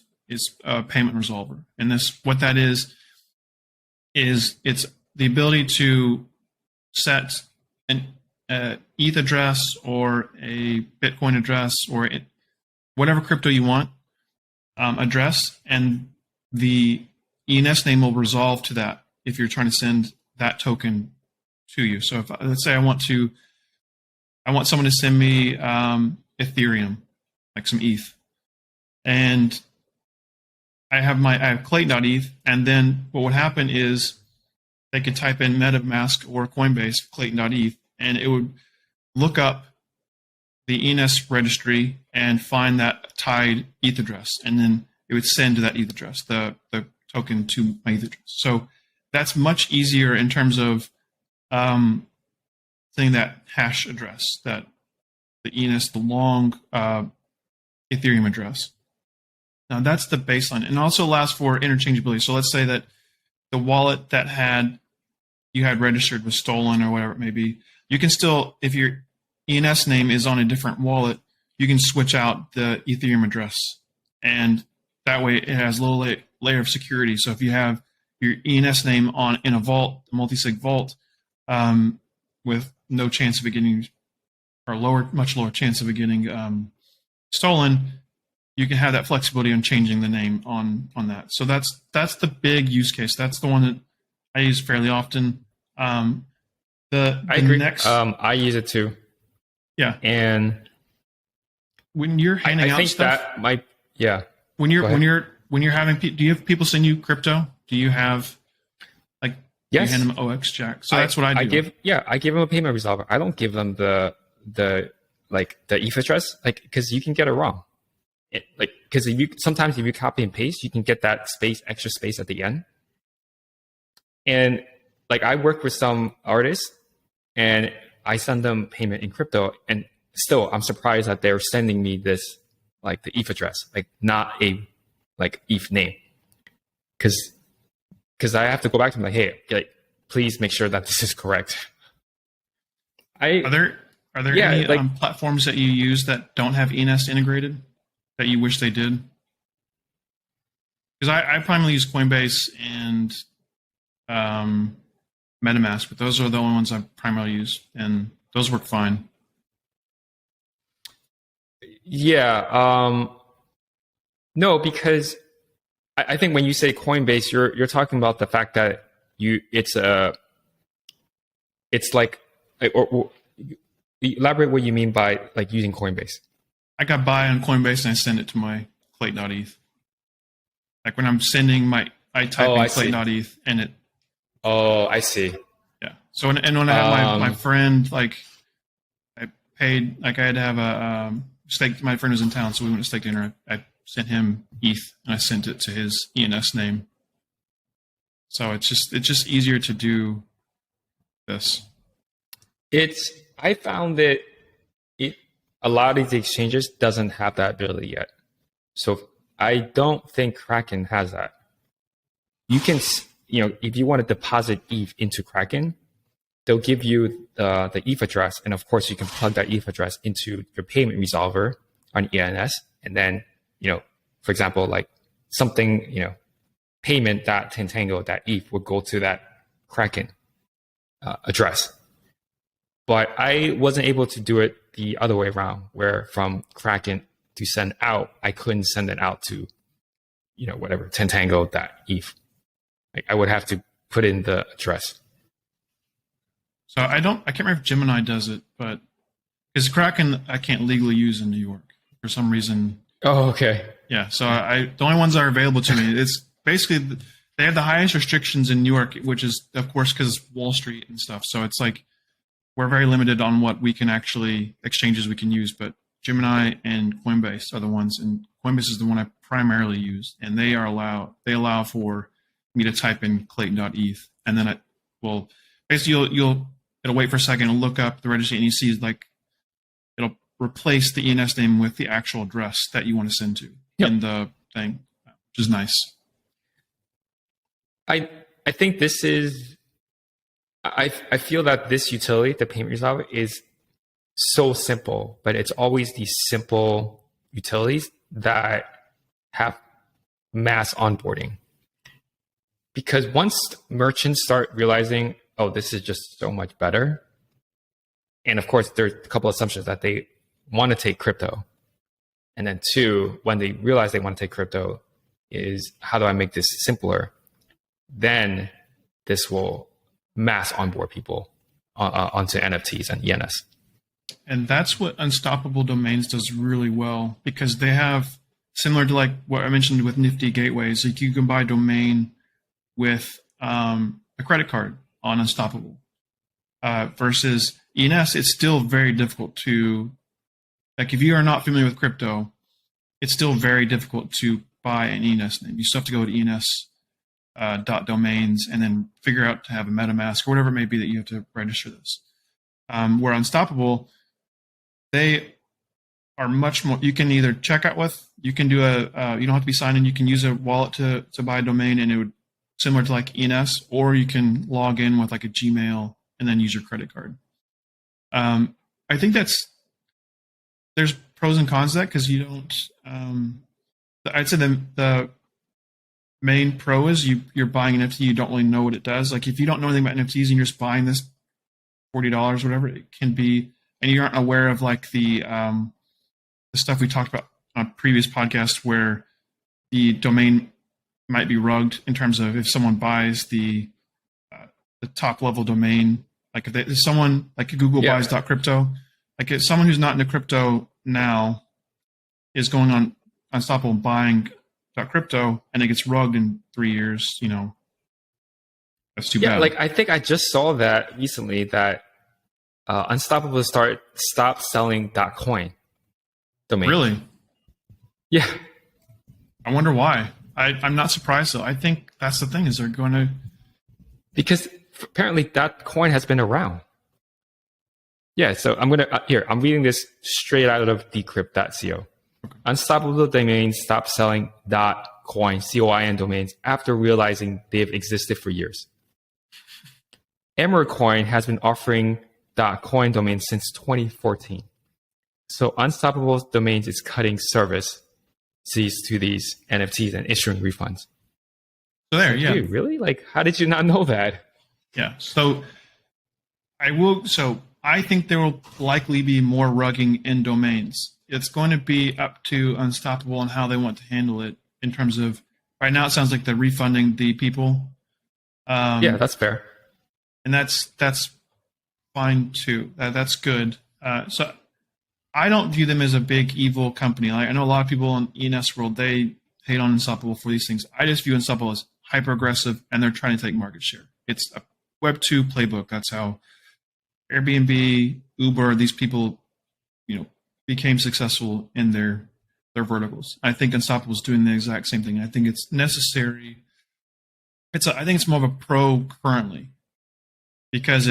a payment resolver. And what that is it's the ability to set an ETH address or a Bitcoin address or whatever crypto you want address, and the ENS name will resolve to that if you're trying to send that token to you. So if let's say I want someone to send me Ethereum, like some ETH, and I have Clayton.eth, and then what would happen is they could type in MetaMask or Coinbase Clayton.eth, and it would look up the ENS registry and find that tied ETH address, and then it would send to that ETH address the token to my ETH address. So that's much easier in terms of saying that hash address, that the ENS, the long Ethereum address. Now that's the baseline, and also allows for interchangeability. So let's say that the wallet that you had registered was stolen or whatever it may be. You can still, if your ENS name is on a different wallet, you can switch out the Ethereum address, and that way it has a little layer of security. So if you have your ENS name in a vault, a multi-sig vault, with no chance of it getting, or much lower chance of it getting stolen, you can have that flexibility on changing the name on that. So that's the big use case. That's the one that I use fairly often. I agree. I use it too. Yeah. And when you're handing out think stuff, that might, yeah. When you're having, do you have people send you crypto? Do you have yes, you hand them OX Jack? So that's what I do. I give them a payment resolver. I don't give them the ETH address, because you can get it wrong. Because sometimes if you copy and paste, you can get that extra space at the end. And I work with some artists, and I send them payment in crypto, and still I'm surprised that they're sending me this the ETH address, not a ETH name, because I have to go back to them hey, please make sure that this is correct. Are there any platforms that you use that don't have ENS integrated that you wish they did? Because I primarily use Coinbase and MetaMask, but those are the only ones I primarily use, and those work fine. Yeah. No, because I think when you say Coinbase, you're talking about the fact that elaborate what you mean by using Coinbase. I got buy on Coinbase and I send it to my Clayton.eth. When I'm sending I type in Clayton.eth and it. Oh, I see. Yeah. So when I had my friend, I paid, I had to have a stake. My friend was in town, so we went to steak dinner. I sent him ETH and I sent it to his ENS name. So it's just easier to do this. I found that a lot of the exchanges doesn't have that ability yet. So I don't think Kraken has that. You can, if you want to deposit ETH into Kraken, they'll give you the ETH address. And of course, you can plug that ETH address into your payment resolver on ENS. And then, for example, something, payment.tentango.eth would go to that Kraken address. But I wasn't able to do it the other way around, where from Kraken to send out, I couldn't send it out to, whatever, Tentango.eth. I would have to put in the address. So I can't remember if Gemini does it, but because Kraken I can't legally use in New York for some reason. Oh, okay. Yeah. So the only ones that are available to me, it's basically, they have the highest restrictions in New York, which is of course because Wall Street and stuff. So it's we're very limited on what we can exchanges we can use, but Gemini and Coinbase are the ones, and Coinbase is the one I primarily use, and they allow for me to type in Clayton.eth, and then basically it'll wait for a second and look up the registry, and you see it'll replace the ENS name with the actual address that you want to send to in the thing, which is nice. I think this is. I feel that this utility, the payment resolver, is so simple, but it's always these simple utilities that have mass onboarding. Because once merchants start realizing oh, this is just so much better. And of course, there's a couple of assumptions that they want to take crypto. And then two, when they realize they want to take crypto, is how do I make this simpler? Then this will mass onboard people onto NFTs and ENS. And that's what Unstoppable Domains does really well, because they have, similar to like what I mentioned with Nifty Gateways, like you can buy domain with a credit card on Unstoppable. Versus ENS, it's still very difficult to, like if you are not familiar with crypto, it's still very difficult to buy an ENS name. You still have to go to ENS .domains and then figure out to have a MetaMask or whatever it may be that you have to register this. Where Unstoppable, they are much more, you can either check out with, you can do you don't have to be signed in, you can use a wallet to buy a domain, and it would, similar to like ENS, or you can log in with like a Gmail and then use your credit card. I think there's pros and cons to that, because you don't, I'd say the main pro is you're buying an NFT, you don't really know what it does. Like if you don't know anything about NFTs and you're just buying this $40, whatever it can be, and you aren't aware of like the stuff we talked about on a previous podcast where the domain might be rugged in terms of if someone buys the top level domain, like if someone like Google buys .crypto, like if someone who's not into crypto now is going on Unstoppable and buying .crypto and it gets rugged in 3 years, that's too bad. Like I think I just saw that recently that Unstoppable stopped selling .coin domain. Really? Yeah. I wonder why. I'm not surprised though. I think that's the thing, is they're going to, because apparently that coin has been around. Yeah, so I'm reading this straight out of decrypt.co. Okay. Unstoppable Domains stopped selling .coin, COIN domains after realizing they've existed for years. Emerald Coin has been offering .coin domains since 2014. So Unstoppable Domains is cutting service to these NFTs and issuing refunds. So there, yeah. Dude, really? Like, how did you not know that? Yeah. So I think there will likely be more rugging in domains. It's going to be up to Unstoppable and how they want to handle it in terms of, right now it sounds like they're refunding the people. Yeah, that's fair. And that's fine too. That's good. So I don't view them as a big evil company. I know a lot of people in ENS world, they hate on Unstoppable for these things. I just view Unstoppable as hyper aggressive, and they're trying to take market share. It's a Web 2 playbook. That's how Airbnb, Uber, these people, became successful in their verticals. I think Unstoppable is doing the exact same thing. I think it's necessary. I think it's more of a pro currently, because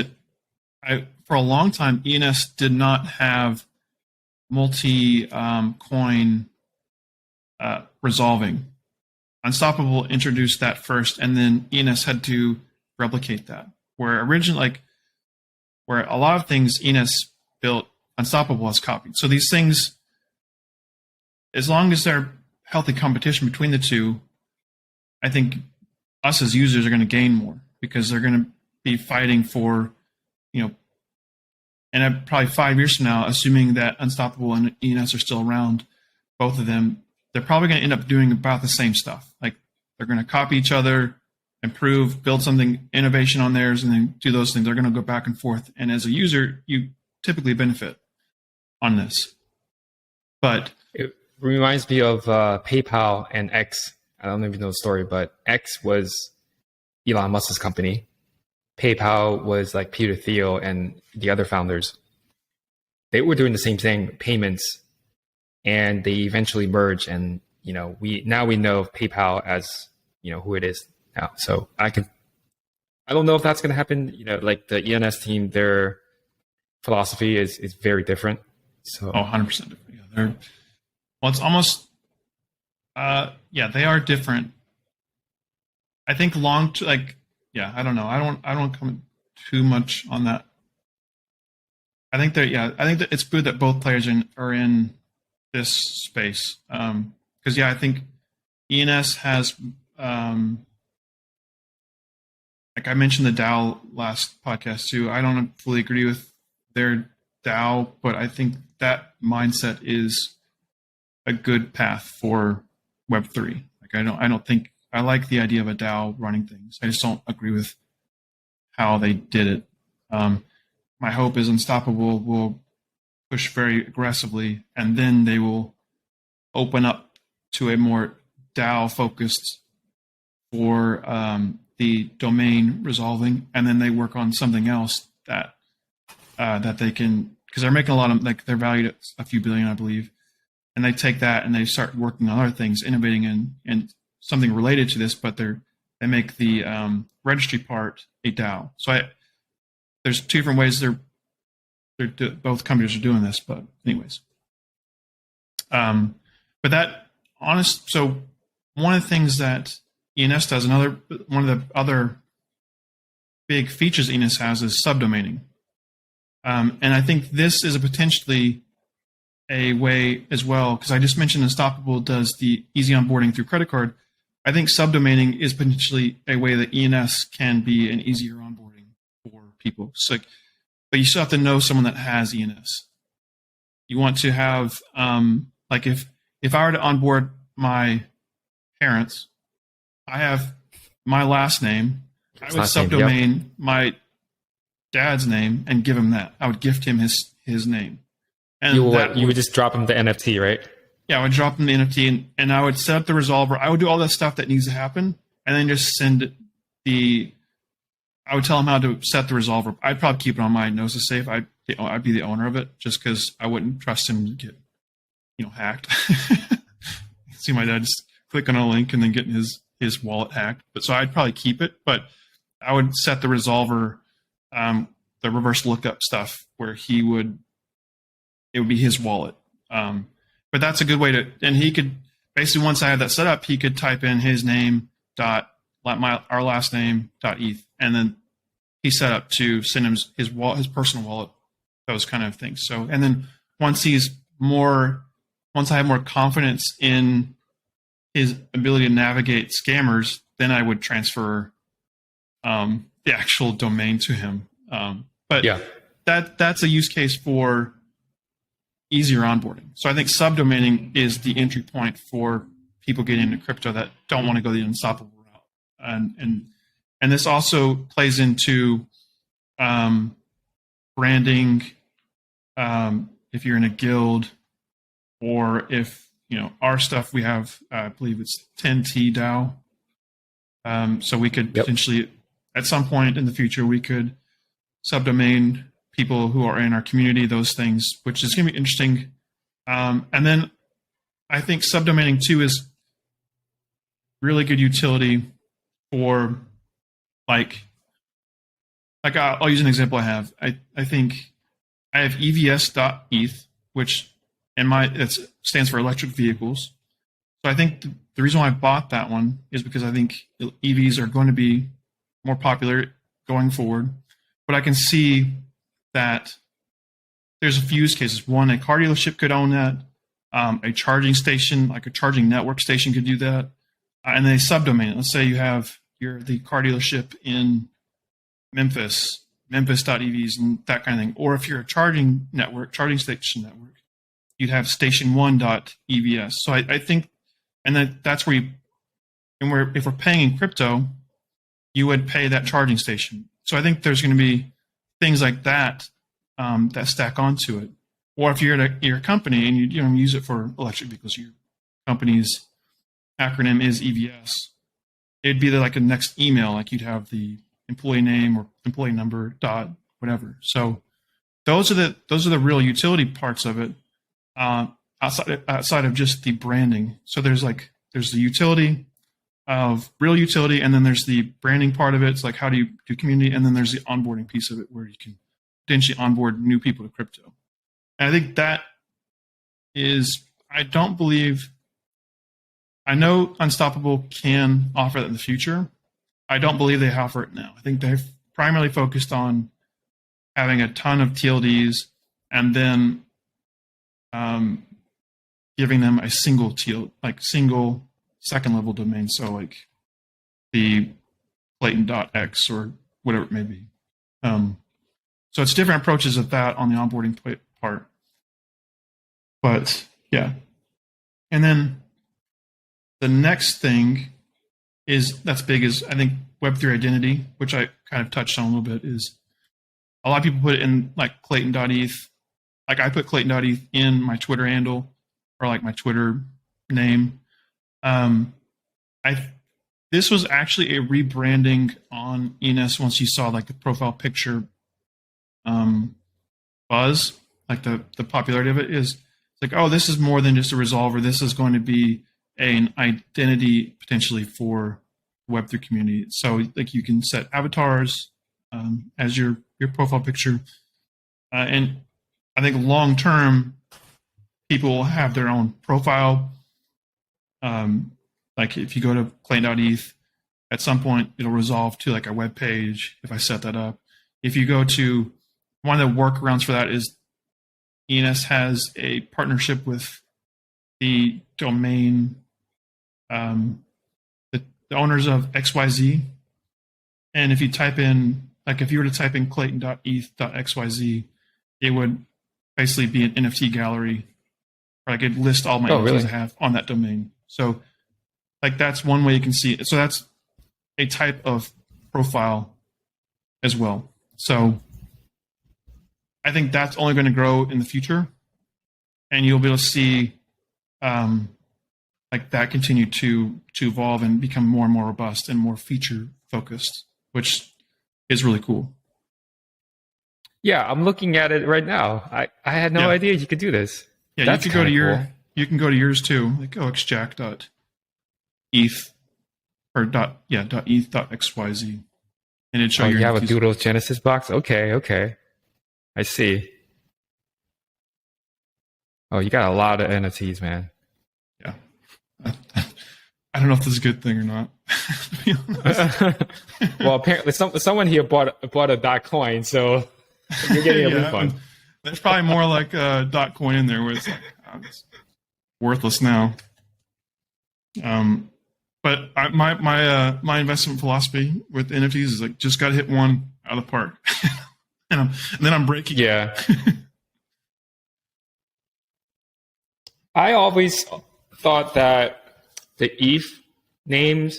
for a long time ENS did not have multi-coin resolving. Unstoppable introduced that first, and then ENS had to replicate that. Where originally, where a lot of things ENS built, Unstoppable has copied. So these things, as long as they're healthy competition between the two, I think us as users are going to gain more, because they're going to be fighting for, and probably 5 years from now, assuming that Unstoppable and ENS are still around, both of them, they're probably going to end up doing about the same stuff. Like they're going to copy each other, improve, build something, innovation on theirs, and then do those things. They're going to go back and forth. And as a user, you typically benefit on this. But it reminds me of PayPal and X. I don't know if you know the story, but X was Elon Musk's company. PayPal was like Peter Thiel and the other founders. They were doing the same thing, payments, and they eventually merged. And we know of PayPal as who it is now. So I don't know if that's going to happen. Like the ENS team, their philosophy is very different. So 100% different. Yeah, it's almost they are different. I think I don't know. I don't comment too much on that. I think that it's good that both players are in this space. Because I think ENS has like I mentioned the DAO last podcast too. I don't fully agree with their DAO, but I think that mindset is a good path for Web3. Like I don't think I like the idea of a DAO running things. I just don't agree with how they did it. My hope is Unstoppable will push very aggressively, and then they will open up to a more DAO focused for the domain resolving, and then they work on something else that they can, because they're making a lot of, like, they're valued at a few billion, I believe, and they take that and they start working on other things, innovating in something related to this, but they make the registry part a DAO. So there's two different ways both companies are doing this, but anyways. But that so one of the things that ENS does, one of the other big features ENS has is subdomaining. And I think this is potentially a way as well, because I just mentioned Unstoppable does the easy onboarding through credit card. I think subdomaining is potentially a way that ENS can be an easier onboarding for people. So, but you still have to know someone that has ENS. You want to have, like if I were to onboard my parents, I have my last name. I would subdomain my dad's name and give him that. I would gift him his name. And you would just drop him the NFT, right? Yeah, I would drop him the NFT and I would set up the resolver. I would do all that stuff that needs to happen and then just send I would tell him how to set the resolver. I'd probably keep it on my Gnosis safe. I'd be the owner of it just because I wouldn't trust him to get, hacked. See my dad just click on a link and then getting his wallet hacked. But so I'd probably keep it, but I would set the resolver, the reverse lookup stuff where it would be his wallet. But that's a good way and he could basically, once I had that set up, he could type in his name our last name .eth, and then he's set up to send him his wallet, his personal wallet, those kind of things. So, and then once I have more confidence in his ability to navigate scammers, then I would transfer the actual domain to him. But yeah, that's a use case for easier onboarding. So I think subdomaining is the entry point for people getting into crypto that don't want to go the Unstoppable route. And this also plays into branding. If you're in a guild, or if our stuff, we have I believe it's 10T DAO. So we could potentially at some point in the future we could subdomain people who are in our community, those things, which is going to be interesting. And then I think subdomaining too is really good utility for like I'll use an example I have. I think I have evs.eth, which it stands for electric vehicles. So I think the reason why I bought that one is because I think EVs are going to be more popular going forward. But I can see that there's a few use cases. One, a car dealership could own that. A charging station, like a charging network station, could do that. And they subdomain it. Let's say you're the car dealership in Memphis, Memphis.evs and that kind of thing. Or if you're a charging station network, you'd have station1.evs. So I think, and that's where if we're paying in crypto, you would pay that charging station. So I think there's going to be things like that that stack onto it. Or if you're at your company and you use it for electric vehicles, your company's acronym is EVS, it'd be like a next email, like you'd have the employee name or employee number dot whatever. So those are the real utility parts of it, outside of just the branding. So there's the utility of real utility, and then there's the branding part of it. It's like, how do you do community? And then there's the onboarding piece of it where you can potentially onboard new people to crypto. And I think that is, I know Unstoppable can offer that in the future. I don't believe they offer it now. I think they've primarily focused on having a ton of TLDs and then giving them a single single second level domain. So like the Clayton.x or whatever it may be. So it's different approaches of that on the onboarding part. But yeah. And then the next thing that's big is, I think, Web3 identity, which I kind of touched on a little bit, is a lot of people put it in like Clayton.eth. Like I put Clayton.eth in my Twitter handle or like my Twitter name. This was actually a rebranding on ENS once you saw like the profile picture buzz, like the popularity of it is like, oh, this is more than just a resolver. This is going to be an identity potentially for the Web3 community. So like you can set avatars as your profile picture. And I think long term, people will have their own profile. Like if you go to Clayton.eth, at some point it'll resolve to like a web page if I set that up. If you go to one of the workarounds for that is ENS has a partnership with the domain, the owners of XYZ. And if you type in, like if you were to type in Clayton.eth.xyz, it would basically be an NFT gallery, or I could list all my NFTs really? I have on that domain. So like that's one way you can see it. So that's a type of profile as well. So I think that's only going to grow in the future, and you'll be able to see like that continue to evolve and become more and more robust and more feature focused, which is really cool. Yeah, I'm looking at it right now. I had no idea you could do this. Yeah, That's you can go to cool. you can go to yours too, like xjack.eth or .eth.xyz, and it show Oh, your you have a NFTs. Doodle Genesis box? Okay. I see. Oh, you got a lot of NFTs, man. Yeah. I don't know if this is a good thing or not. To be honest. Well, apparently someone here bought a .coin, so you're getting a refund. There's probably more like .coin in there where it's like, oh, it's worthless now. But my investment philosophy with NFTs is like just got to hit one out of the park, and then I'm breaking. Yeah. I always thought that the ETH names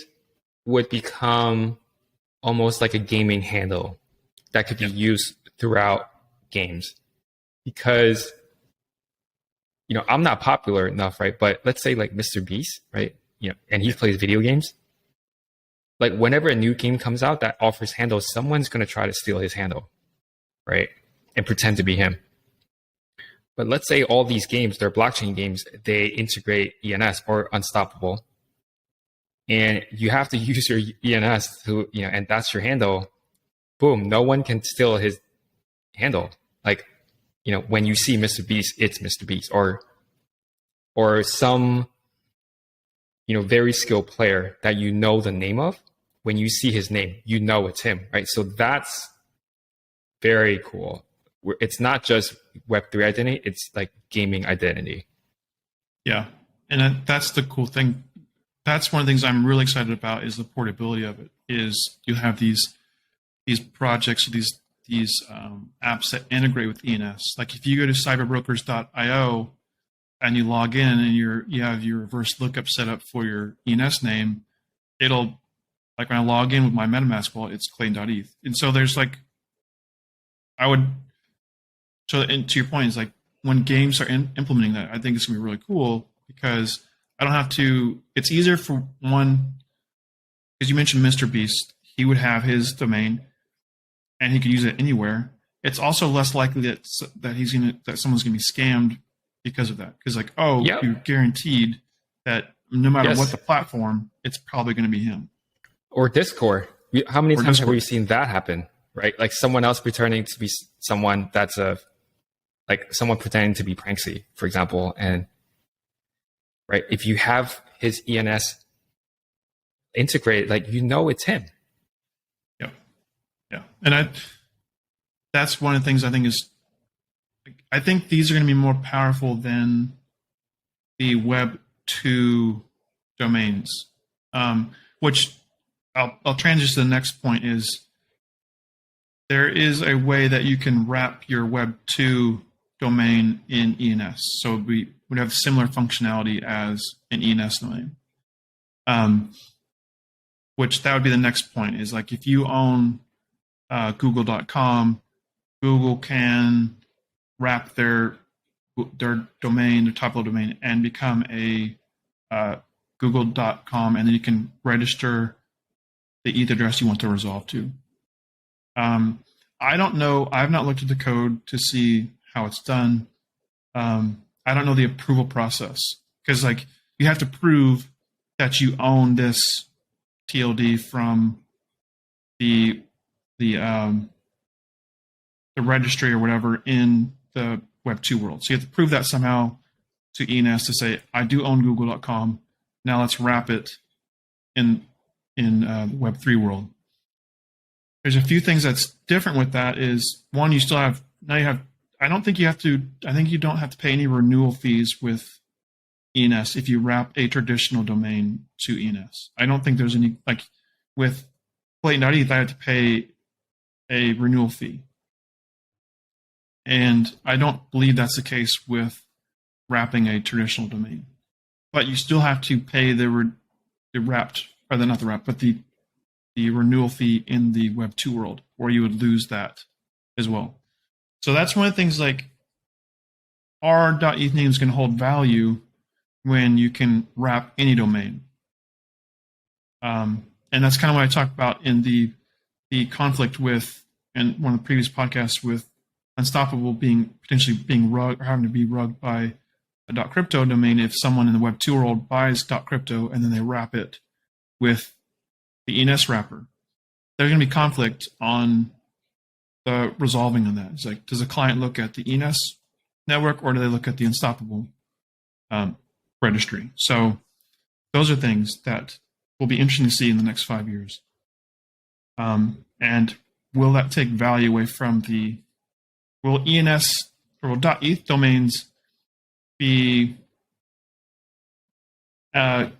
would become almost like a gaming handle that could be used throughout games, because I'm not popular enough, right? But let's say like Mr. Beast, right? And he plays video games. Like whenever a new game comes out that offers handles, someone's going to try to steal his handle, right? And pretend to be him. But let's say all these games, they're blockchain games, they integrate ENS or Unstoppable. And you have to use your ENS to, and that's your handle. Boom, no one can steal his handle. Like, when you see Mr. Beast, it's Mr. Beast. Or some, very skilled player that you know the name of. When you see his name, you know it's him, right? So that's very cool. It's not just Web3 identity, it's like gaming identity. Yeah, and that's the cool thing. That's one of the things I'm really excited about is the portability of it. Is you have these projects, these apps that integrate with ENS. Like if you go to cyberbrokers.io and you log in and you have your reverse lookup set up for your ENS name, it'll, like when I log in with my MetaMask wallet, it's Clayton.eth. And so there's like, and to your point, is like when games are implementing that, I think it's gonna be really cool because I don't have to. It's easier for one, because you mentioned Mr. Beast, he would have his domain, and he could use it anywhere. It's also less likely that someone's gonna be scammed because of that. Because you're guaranteed that no matter what the platform, it's probably gonna be him. Or Discord. How many times have we seen that happen? Right, like someone else pretending to be someone that's like someone pretending to be Pranksy, for example, and right, if you have his ENS integrated, like it's him. Yeah, and that's one of the things I think is, I think these are going to be more powerful than the Web 2 domains, which I'll transition to the next point is there is a way that you can wrap your Web 2 domain in ENS. So we would have similar functionality as an ENS domain. Which that would be the next point is like if you own google.com, Google can wrap their domain, their top level domain, and become a google.com, and then you can register the ETH address you want to resolve to. I don't know. I've not looked at the code to see how it's done. I don't know the approval process because like you have to prove that you own this TLD from the registry or whatever in the Web 2 world. So you have to prove that somehow to ENS to say, I do own google.com. Now let's wrap it in the Web 3 world. There's a few things that's different with that is one, you still have, now you have, I think you don't have to pay any renewal fees with ENS if you wrap a traditional domain to ENS. I don't think there's any, like with Clayton.eth, I have to pay a renewal fee. And I don't believe that's the case with wrapping a traditional domain. But you still have to pay the renewal fee in the Web 2 world, or you would lose that as well. So that's one of the things like our .eth names can hold value when you can wrap any domain. And that's kind of what I talked about in the conflict with, and one of the previous podcasts with Unstoppable potentially being rugged or having to be rugged by a .crypto domain if someone in the Web 2 world buys .crypto and then they wrap it with the ENS wrapper. There's going to be conflict on the resolving of that. It's like, does the client look at the ENS network or do they look at the Unstoppable registry? So those are things that will be interesting to see in the next 5 years. And will that take value away from will ENS or will .eth domains be, will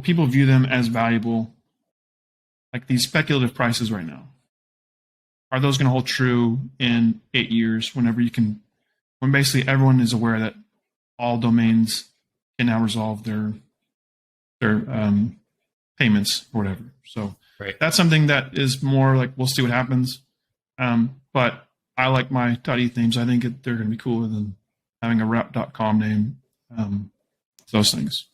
people view them as valuable? Like these speculative prices right now, are those going to hold true in 8 years when basically everyone is aware that all domains can now resolve their payments or whatever. So right. That's something that is more like, we'll see what happens. But I like my .eth names. I think they're going to be cooler than having a wrap.com name. Those things.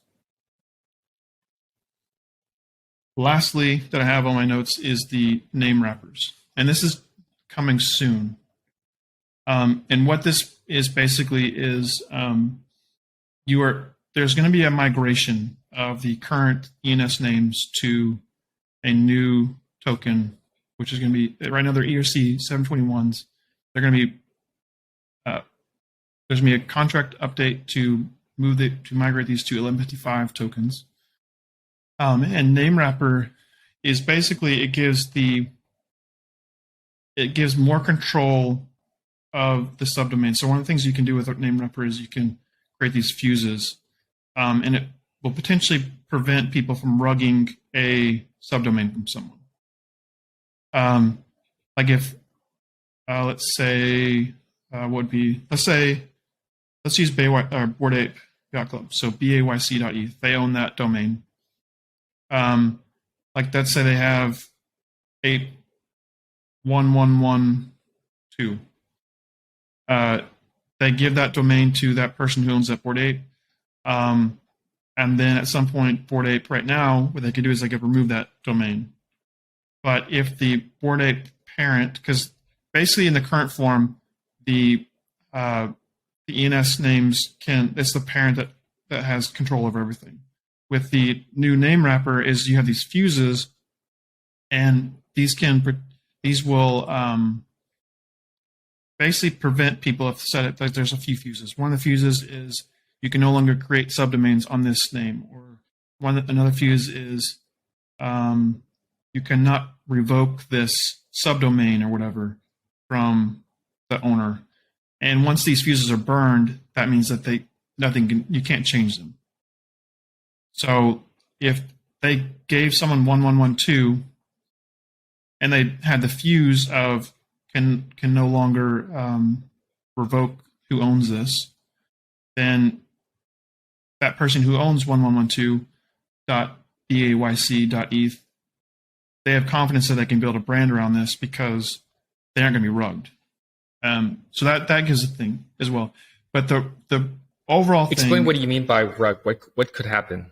Lastly, that I have on my notes is the name wrappers. And this is coming soon. And what this is basically is there's going to be a migration of the current ENS names to a new token, which is going to be, right now they're ERC 721s. They're going to be, there's going to be a contract update to migrate these to 1155 tokens. And name wrapper is basically, it gives more control of the subdomain. So one of the things you can do with a name wrapper is you can create these fuses, and it will potentially prevent people from rugging a subdomain from someone. Like if, let's say, let's use Bored Ape Yacht Club. So bayc.eth, they own that domain. Like let's say they have 81112. They give that domain to that person who owns that Bored Ape. And then at some point, Bored Ape right now, what they can do is they can remove that domain. But if the Bored Ape parent, because basically in the current form, the ENS names it's the parent that has control over everything. With the new name wrapper is you have these fuses, and these will basically prevent people if set it like there's a few fuses. One of the fuses is you can no longer create subdomains on this name, or another fuse is you cannot revoke this subdomain or whatever from the owner. And once these fuses are burned, that means that you can't change them. So if they gave someone 1112, and they had the fuse of can no longer revoke who owns this, then that person who owns 1112.bayc.eth, they have confidence that they can build a brand around this because they aren't going to be rugged. So that gives a thing as well. But the overall thing. Explain what do you mean by rug? What could happen?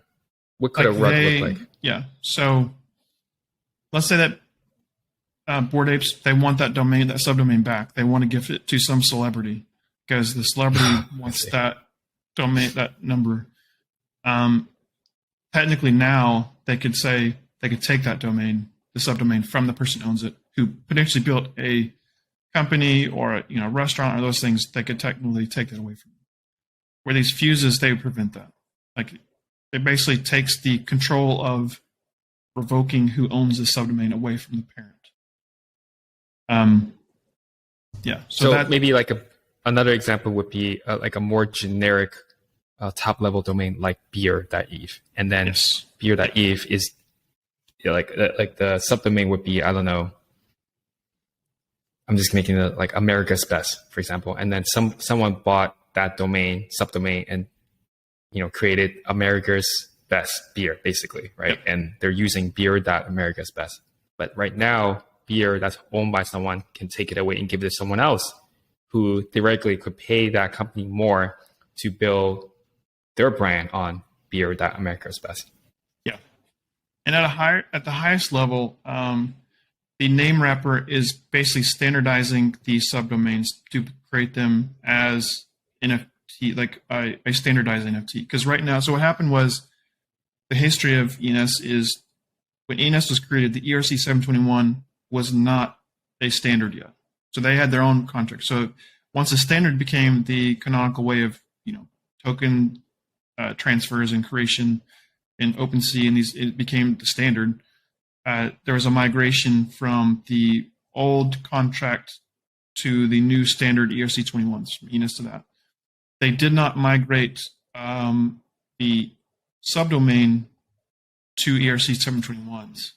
What could a rug look like? Yeah. So let's say that Bored Apes, they want that domain, that subdomain back. They want to give it to some celebrity because the celebrity wants that domain, that number. Technically now they could say they could take that domain, the subdomain, from the person who owns it, who potentially built a company or a restaurant or those things. They could technically take that away from them. Where these fuses, they would prevent that. Like, it basically takes the control of revoking who owns the subdomain away from the parent. Yeah. So that, maybe like another example would be like a more generic top level domain like beer.eth, and then beer.eth is like the subdomain would be, I don't know, I'm just making it like America's Best, for example, and then someone bought that domain subdomain and created America's Best beer, basically, right? Yep. And they're using beer.america's best. But right now, beer that's owned by someone can take it away and give it to someone else who theoretically could pay that company more to build their brand on beer.america's best. Yeah. And at the highest level, the name wrapper is basically standardizing the subdomains to create them as NFT, like a standardized NFT. Because right now, so what happened was, the history of ENS is, when ENS was created, the ERC 721 was not a standard yet. So they had their own contract. So once the standard became the canonical way of, token transfers and creation in OpenSea, and it became the standard, there was a migration from the old contract to the new standard ERC 21s, from ENS to that. They did not migrate the subdomain to ERC 721s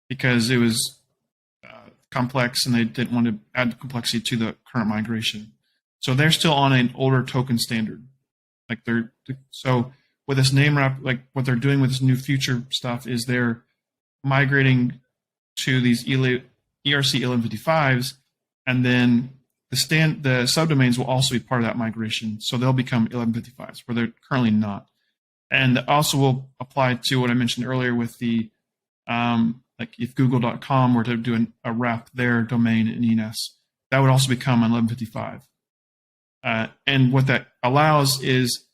because it was complex and they didn't want to add complexity to the current migration. So they're still on an older token standard. So with this name wrap, like what they're doing with this new future stuff is they're migrating to these ERC 1155s, and then the subdomains will also be part of that migration. So they'll become 1155s where they're currently not. And also will apply to what I mentioned earlier with the, like if google.com were to do a wrap their domain in ENS, that would also become an 1155. And what that allows is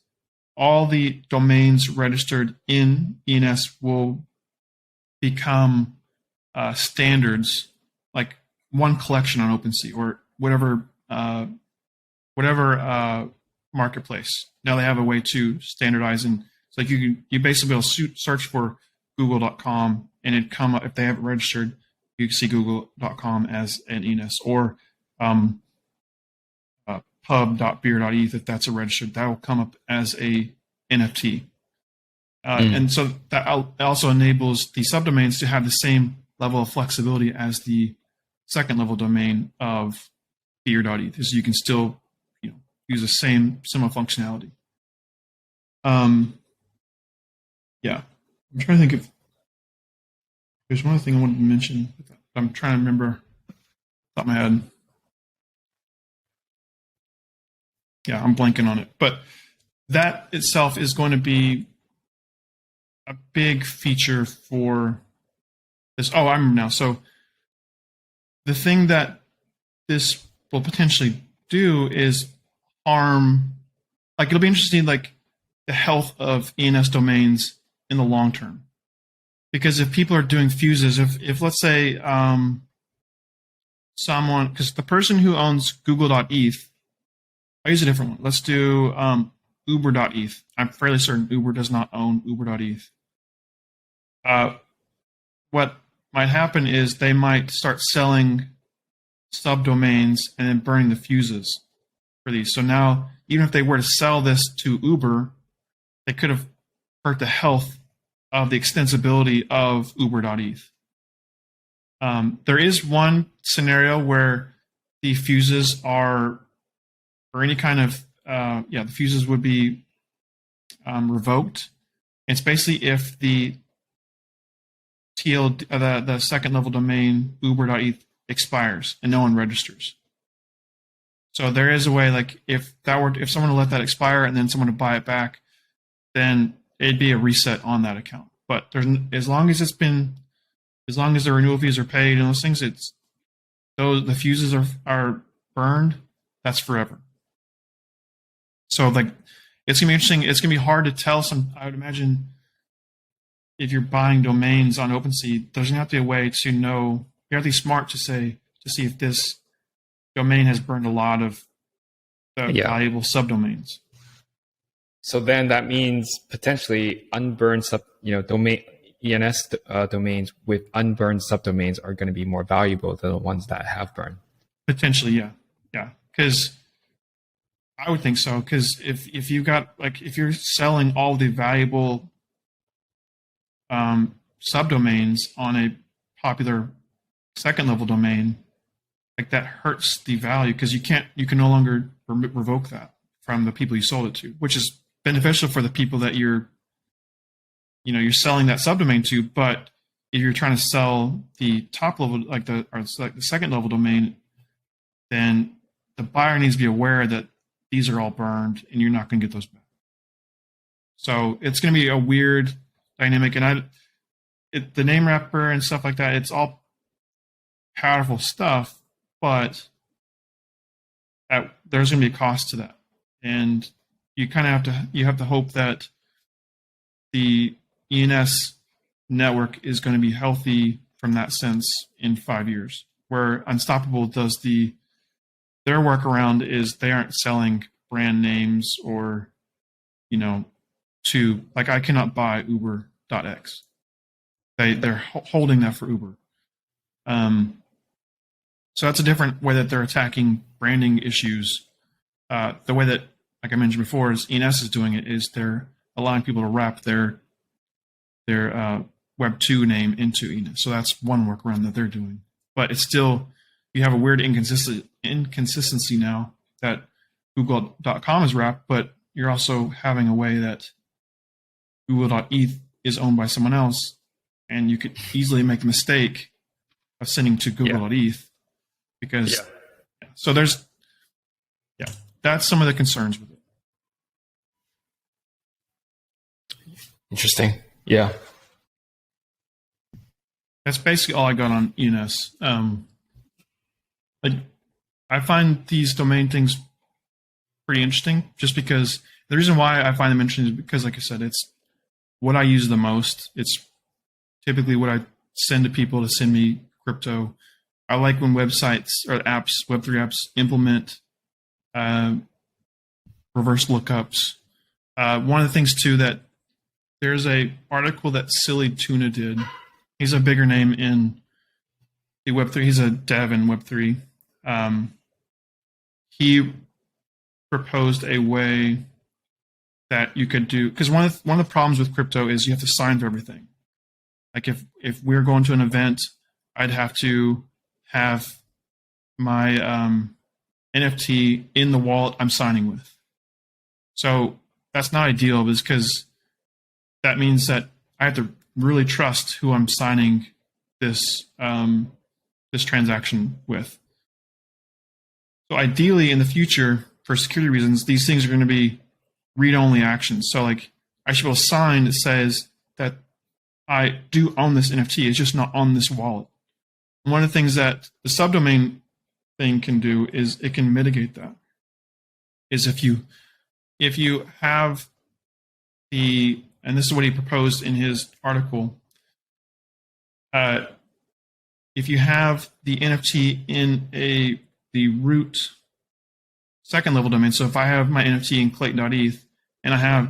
all the domains registered in ENS will become standards, like one collection on OpenSea or whatever marketplace. Now they have a way to standardize, and it's like you basically be able to search for google.com and it'd come up. If they have it registered, you can see google.com as an ENS, or pub.beer.eth, if that's a registered, that will come up as a NFT. And so that also enables the subdomains to have the same level of flexibility as the second level domain of beer.eth, so you can still use the same similar functionality. Yeah, I'm trying to think if there's one other thing I wanted to mention. I'm trying to remember off my head. Yeah, I'm blanking on it. But that itself is going to be a big feature for this. Oh, I remember now. So the thing that this will potentially do is harm, like it'll be interesting, like the health of ENS domains in the long term. Because if people are doing fuses, if let's say someone, because the person who owns google.eth, I'll use a different one. Let's do uber.eth. I'm fairly certain Uber does not own uber.eth. What might happen is they might start selling subdomains and then burning the fuses for these. So now, even if they were to sell this to Uber, they could have hurt the health of the extensibility of uber.eth. There is one scenario where the fuses are, or any kind of, the fuses would be revoked. It's basically if the the second level domain uber.eth expires and no one registers. So there is a way, like if someone to let that expire and then someone to buy it back, then it'd be a reset on that account. But as long as the renewal fees are paid and those things, the fuses are burned. That's forever. So like, it's gonna be interesting. It's gonna be hard to tell. I would imagine if you're buying domains on OpenSea, there's gonna have to be a way to know. You have to be smart to see if this domain has burned a lot of the valuable subdomains. So then that means potentially unburned domain ENS domains with unburned subdomains are going to be more valuable than the ones that have burned. Potentially, yeah. Because I would think so. Because if you got if you're selling all the valuable subdomains on a popular second level domain, like that hurts the value because you can no longer revoke that from the people you sold it to, which is beneficial for the people that you're selling that subdomain to. But if you're trying to sell the top level, the second level domain, then the buyer needs to be aware that these are all burned and you're not going to get those back. So it's going to be a weird dynamic. And the name wrapper and stuff like that, it's all powerful stuff, but there's going to be a cost to that. And you kind of have to hope that the ENS network is going to be healthy from that sense in 5 years. Where Unstoppable does their workaround is they aren't selling brand names or, I cannot buy Uber.x. They're holding that for Uber. So that's a different way that they're attacking branding issues. The way that, like I mentioned before, is ENS is doing it is they're allowing people to wrap their Web 2 name into ENS. So that's one workaround that they're doing. But it's still, you have a weird inconsistency now that Google.com is wrapped, but you're also having a way that Google.eth is owned by someone else, and you could easily make the mistake of sending to Google.eth because, so that's some of the concerns with it. Interesting. Yeah. That's basically all I got on ENS. I find these domain things pretty interesting just because the reason why I find them interesting is because, like I said, it's what I use the most. It's typically what I send to people to send me crypto. I like when websites or apps, Web3 apps, implement reverse lookups. One of the things, too, that there's a article that Silly Tuna did. He's a bigger name in the Web3. He's a dev in Web3. He proposed a way that you could do, because one of the problems with crypto is you have to sign for everything. Like if we're going to an event, I'd have to have my NFT in the wallet I'm signing with. So that's not ideal because that means that I have to really trust who I'm signing this transaction with. So ideally, in the future, for security reasons, these things are going to be read-only actions. So like I should be able to sign that says that I do own this NFT. It's just not on this wallet. And one of the things that the subdomain thing can do is it can mitigate that. Is if you have and this is what he proposed in his article, if you have the NFT in the root second level domain, so if I have my NFT in Clayton.eth and I have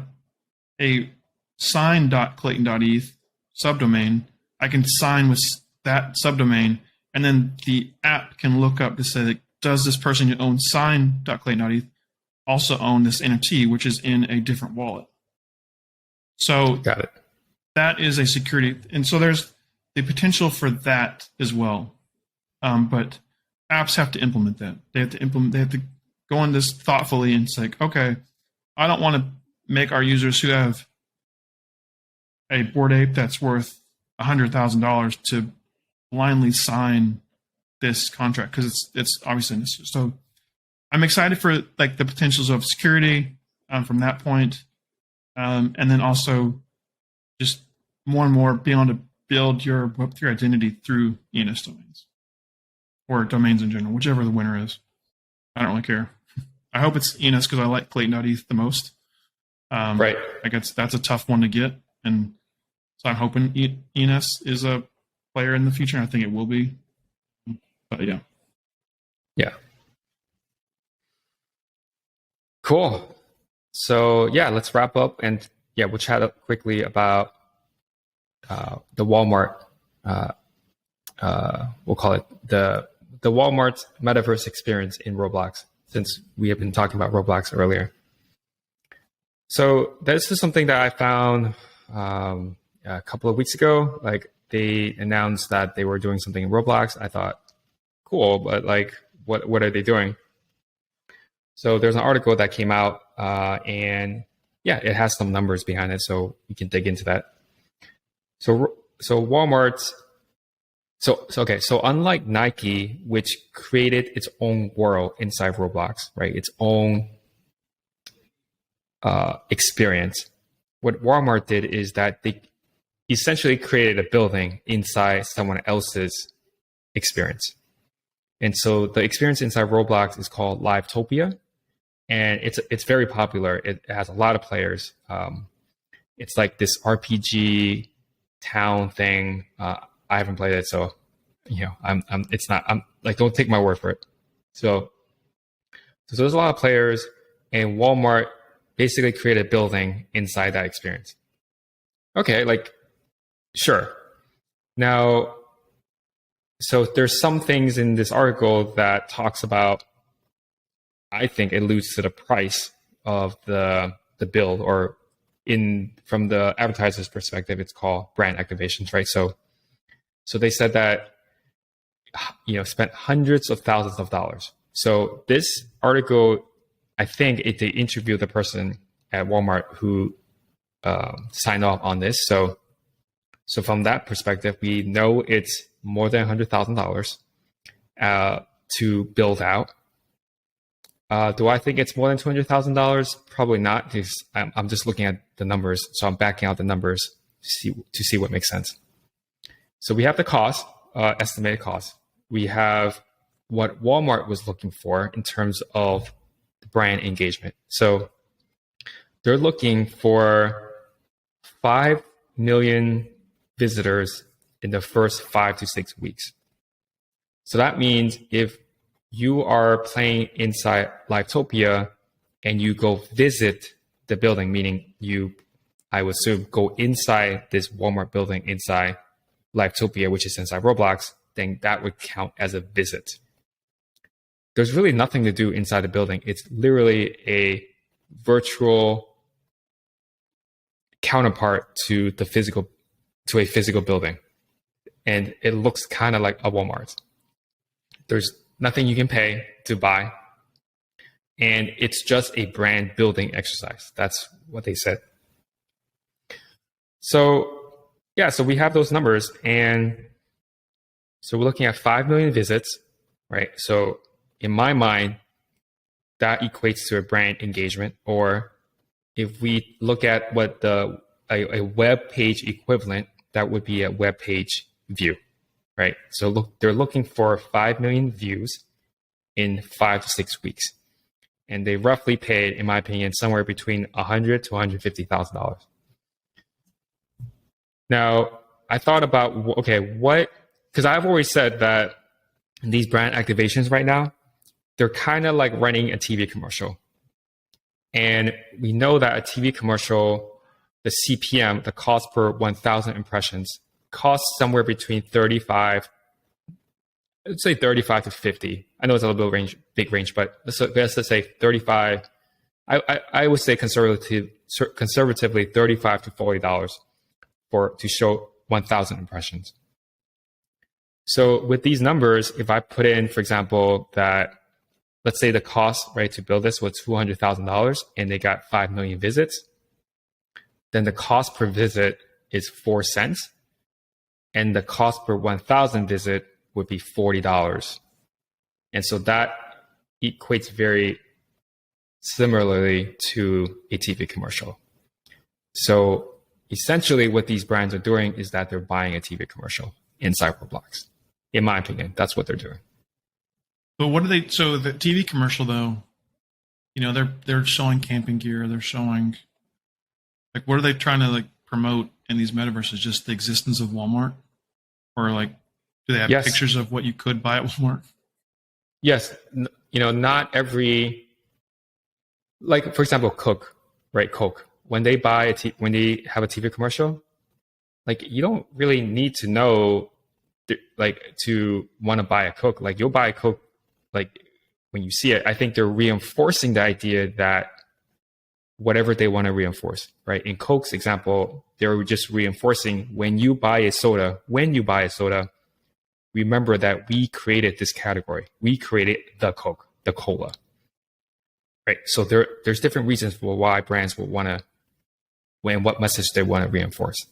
a sign.clayton.eth subdomain, I can sign with that subdomain, and then the app can look up to say, like, does this person who owns sign.clayton.eth also own this NFT, which is in a different wallet? So got it. that is a security, and so there's the potential for that as well. But apps have to implement that. They have to implement. They have to go on this thoughtfully and say, okay, I don't want to make our users who have a Bored Ape that's worth $100,000 to blindly sign this contract because it's obviously necessary. So I'm excited for like the potentials of security from that point, and then also just more and more being able to build your Web3 identity through ENS domains or domains in general, whichever the winner is. I don't really care. I hope it's ENS because I like Clayton.eth the most. Right. I guess that's a tough one to get, and so I'm hoping ENS is a player in the future. I think it will be. But yeah. Yeah. Cool. So yeah, let's wrap up, and yeah, we'll chat quickly about the Walmart. We'll call it the Walmart metaverse experience in Roblox, since we have been talking about Roblox earlier. So this is something that I found a couple of weeks ago. Like, they announced that they were doing something in Roblox. I thought, cool, but like, what are they doing? So there's an article that came out, and yeah, it has some numbers behind it, so you can dig into that. So Walmart. So unlike Nike, which created its own world inside Roblox, right? Its own experience. What Walmart did is that they essentially created a building inside someone else's experience. And so the experience inside Roblox is called Livetopia, and it's very popular. It has a lot of players. It's like this RPG town thing. I haven't played it, so I'm like, don't take my word for it. So there's a lot of players, and Walmart basically created a building inside that experience. Okay, like, sure. Now, so there's some things in this article that talks about, I think, alludes to the price of the build, or from the advertiser's perspective, it's called brand activations, right? So they said that, spent hundreds of thousands of dollars. So this article, I think they interviewed the person at Walmart who signed off on this. So from that perspective, we know it's more than $100,000 to build out. Do I think it's more than $200,000? Probably not, because I'm just looking at the numbers. So I'm backing out the numbers to see what makes sense. So we have the cost, estimated cost. We have what Walmart was looking for in terms of brand engagement. So they're looking for 5 million visitors in the first 5 to 6 weeks. So that means if you are playing inside Livetopia and you go visit the building, meaning I would assume, go inside this Walmart building inside Livetopia, which is inside Roblox, then that would count as a visit. There's really nothing to do inside the building. It's literally a virtual counterpart to a physical building. And it looks kind of like a Walmart. There's nothing you can pay to buy. And it's just a brand building exercise. That's what they said. So yeah, so we have those numbers. And so we're looking at 5 million visits, right? So in my mind, that equates to a brand engagement. Or if we look at what a web page equivalent, that would be a web page view, right? So look, they're looking for 5 million views in 5 to 6 weeks. And they roughly paid, in my opinion, somewhere between $100,000 to $150,000. Now, I thought about, okay, because I've always said that these brand activations right now, they're kind of like running a TV commercial. And we know that a TV commercial, the CPM, the cost per 1,000 impressions, costs somewhere between 35, I'd say 35 to 50. I know it's a little bit big range, but let's just say 35. I would say conservatively $35 to $40 to show 1,000 impressions. So with these numbers, if I put in, for example, that let's say the cost, right, to build this was $200,000 and they got 5 million visits, then the cost per visit is 4 cents. And the cost per 1,000 visit would be $40. And so that equates very similarly to a TV commercial. So essentially what these brands are doing is that they're buying a TV commercial inside Roblox. In my opinion, that's what they're doing. But what are they? So the TV commercial, though, you know, they're showing camping gear. They're showing, like, what are they trying to like promote in these metaverses? Just the existence of Walmart, or like, do they have pictures of what you could buy at Walmart? Yes, you know, not every, like for example, Coke, right? Coke, when they when they have a TV commercial, like you don't really need to know, like to want to buy a Coke. Like you'll buy a Coke, like when you see it. I think they're reinforcing the idea that whatever they want to reinforce, right? In Coke's example, they're just reinforcing when you buy a soda, remember that we created this category. We created the Coke, the cola, right? So there's different reasons for why brands will want to, when what message they want to reinforce.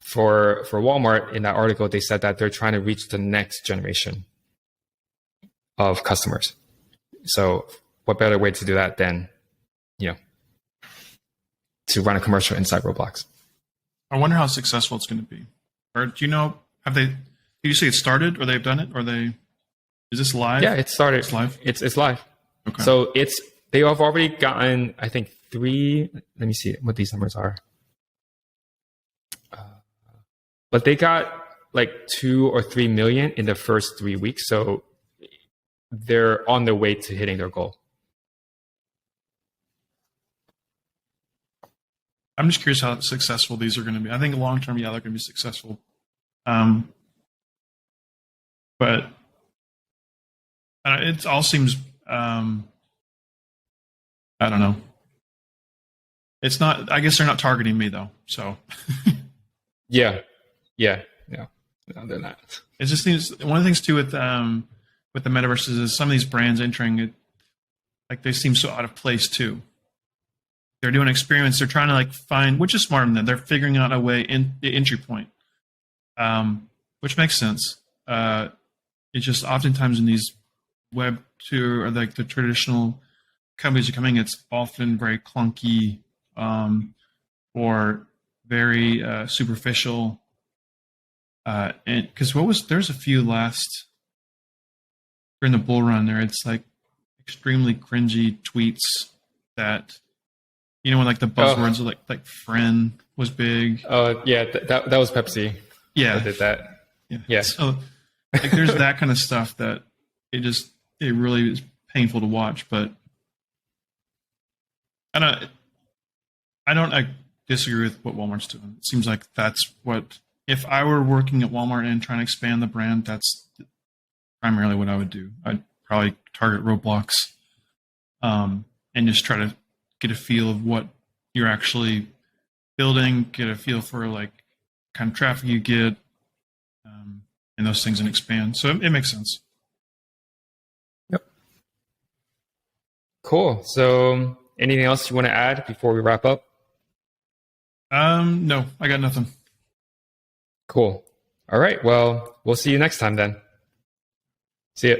For Walmart, in that article, they said that they're trying to reach the next generation of customers. So what better way to do that than, you know, to run a commercial inside Roblox? I wonder how successful it's going to be. Or do you know, did you say it started, or they've done it, or is this live? Yeah, it started. It's live? It's live. Okay. So they have already gotten, I think, 3, let me see what these numbers are. But they got like 2 or 3 million in the first 3 weeks. So they're on their way to hitting their goal. I'm just curious how successful these are going to be. I think long term, yeah, they're going to be successful. But it all seems, I don't know. It's not, I guess they're not targeting me though. So Yeah. No, they're not. It just seems, one of the things too with the metaverses is some of these brands entering it, like they seem so out of place too. They're doing experiments. They're trying to like find, which is smart in that they're figuring out a way in the entry point, which makes sense. It's just oftentimes in these Web 2 or like the traditional companies are coming, it's often very clunky or very superficial. And because there's a few last during the bull run there, it's like extremely cringy tweets that, you know, when like the buzzwords are like friend was big. Oh yeah, that was Pepsi. Yeah, that did that. Yeah. So like there's that kind of stuff that it really is painful to watch. But I disagree with what Walmart's doing. It seems like that's what, if I were working at Walmart and trying to expand the brand, that's primarily what I would do. I'd probably target Roblox and just try to get a feel of what you're actually building, get a feel for like kind of traffic you get, and those things, and expand. So it makes sense. Yep. Cool. So anything else you want to add before we wrap up? No, I got nothing. Cool. All right. Well, we'll see you next time then. See ya.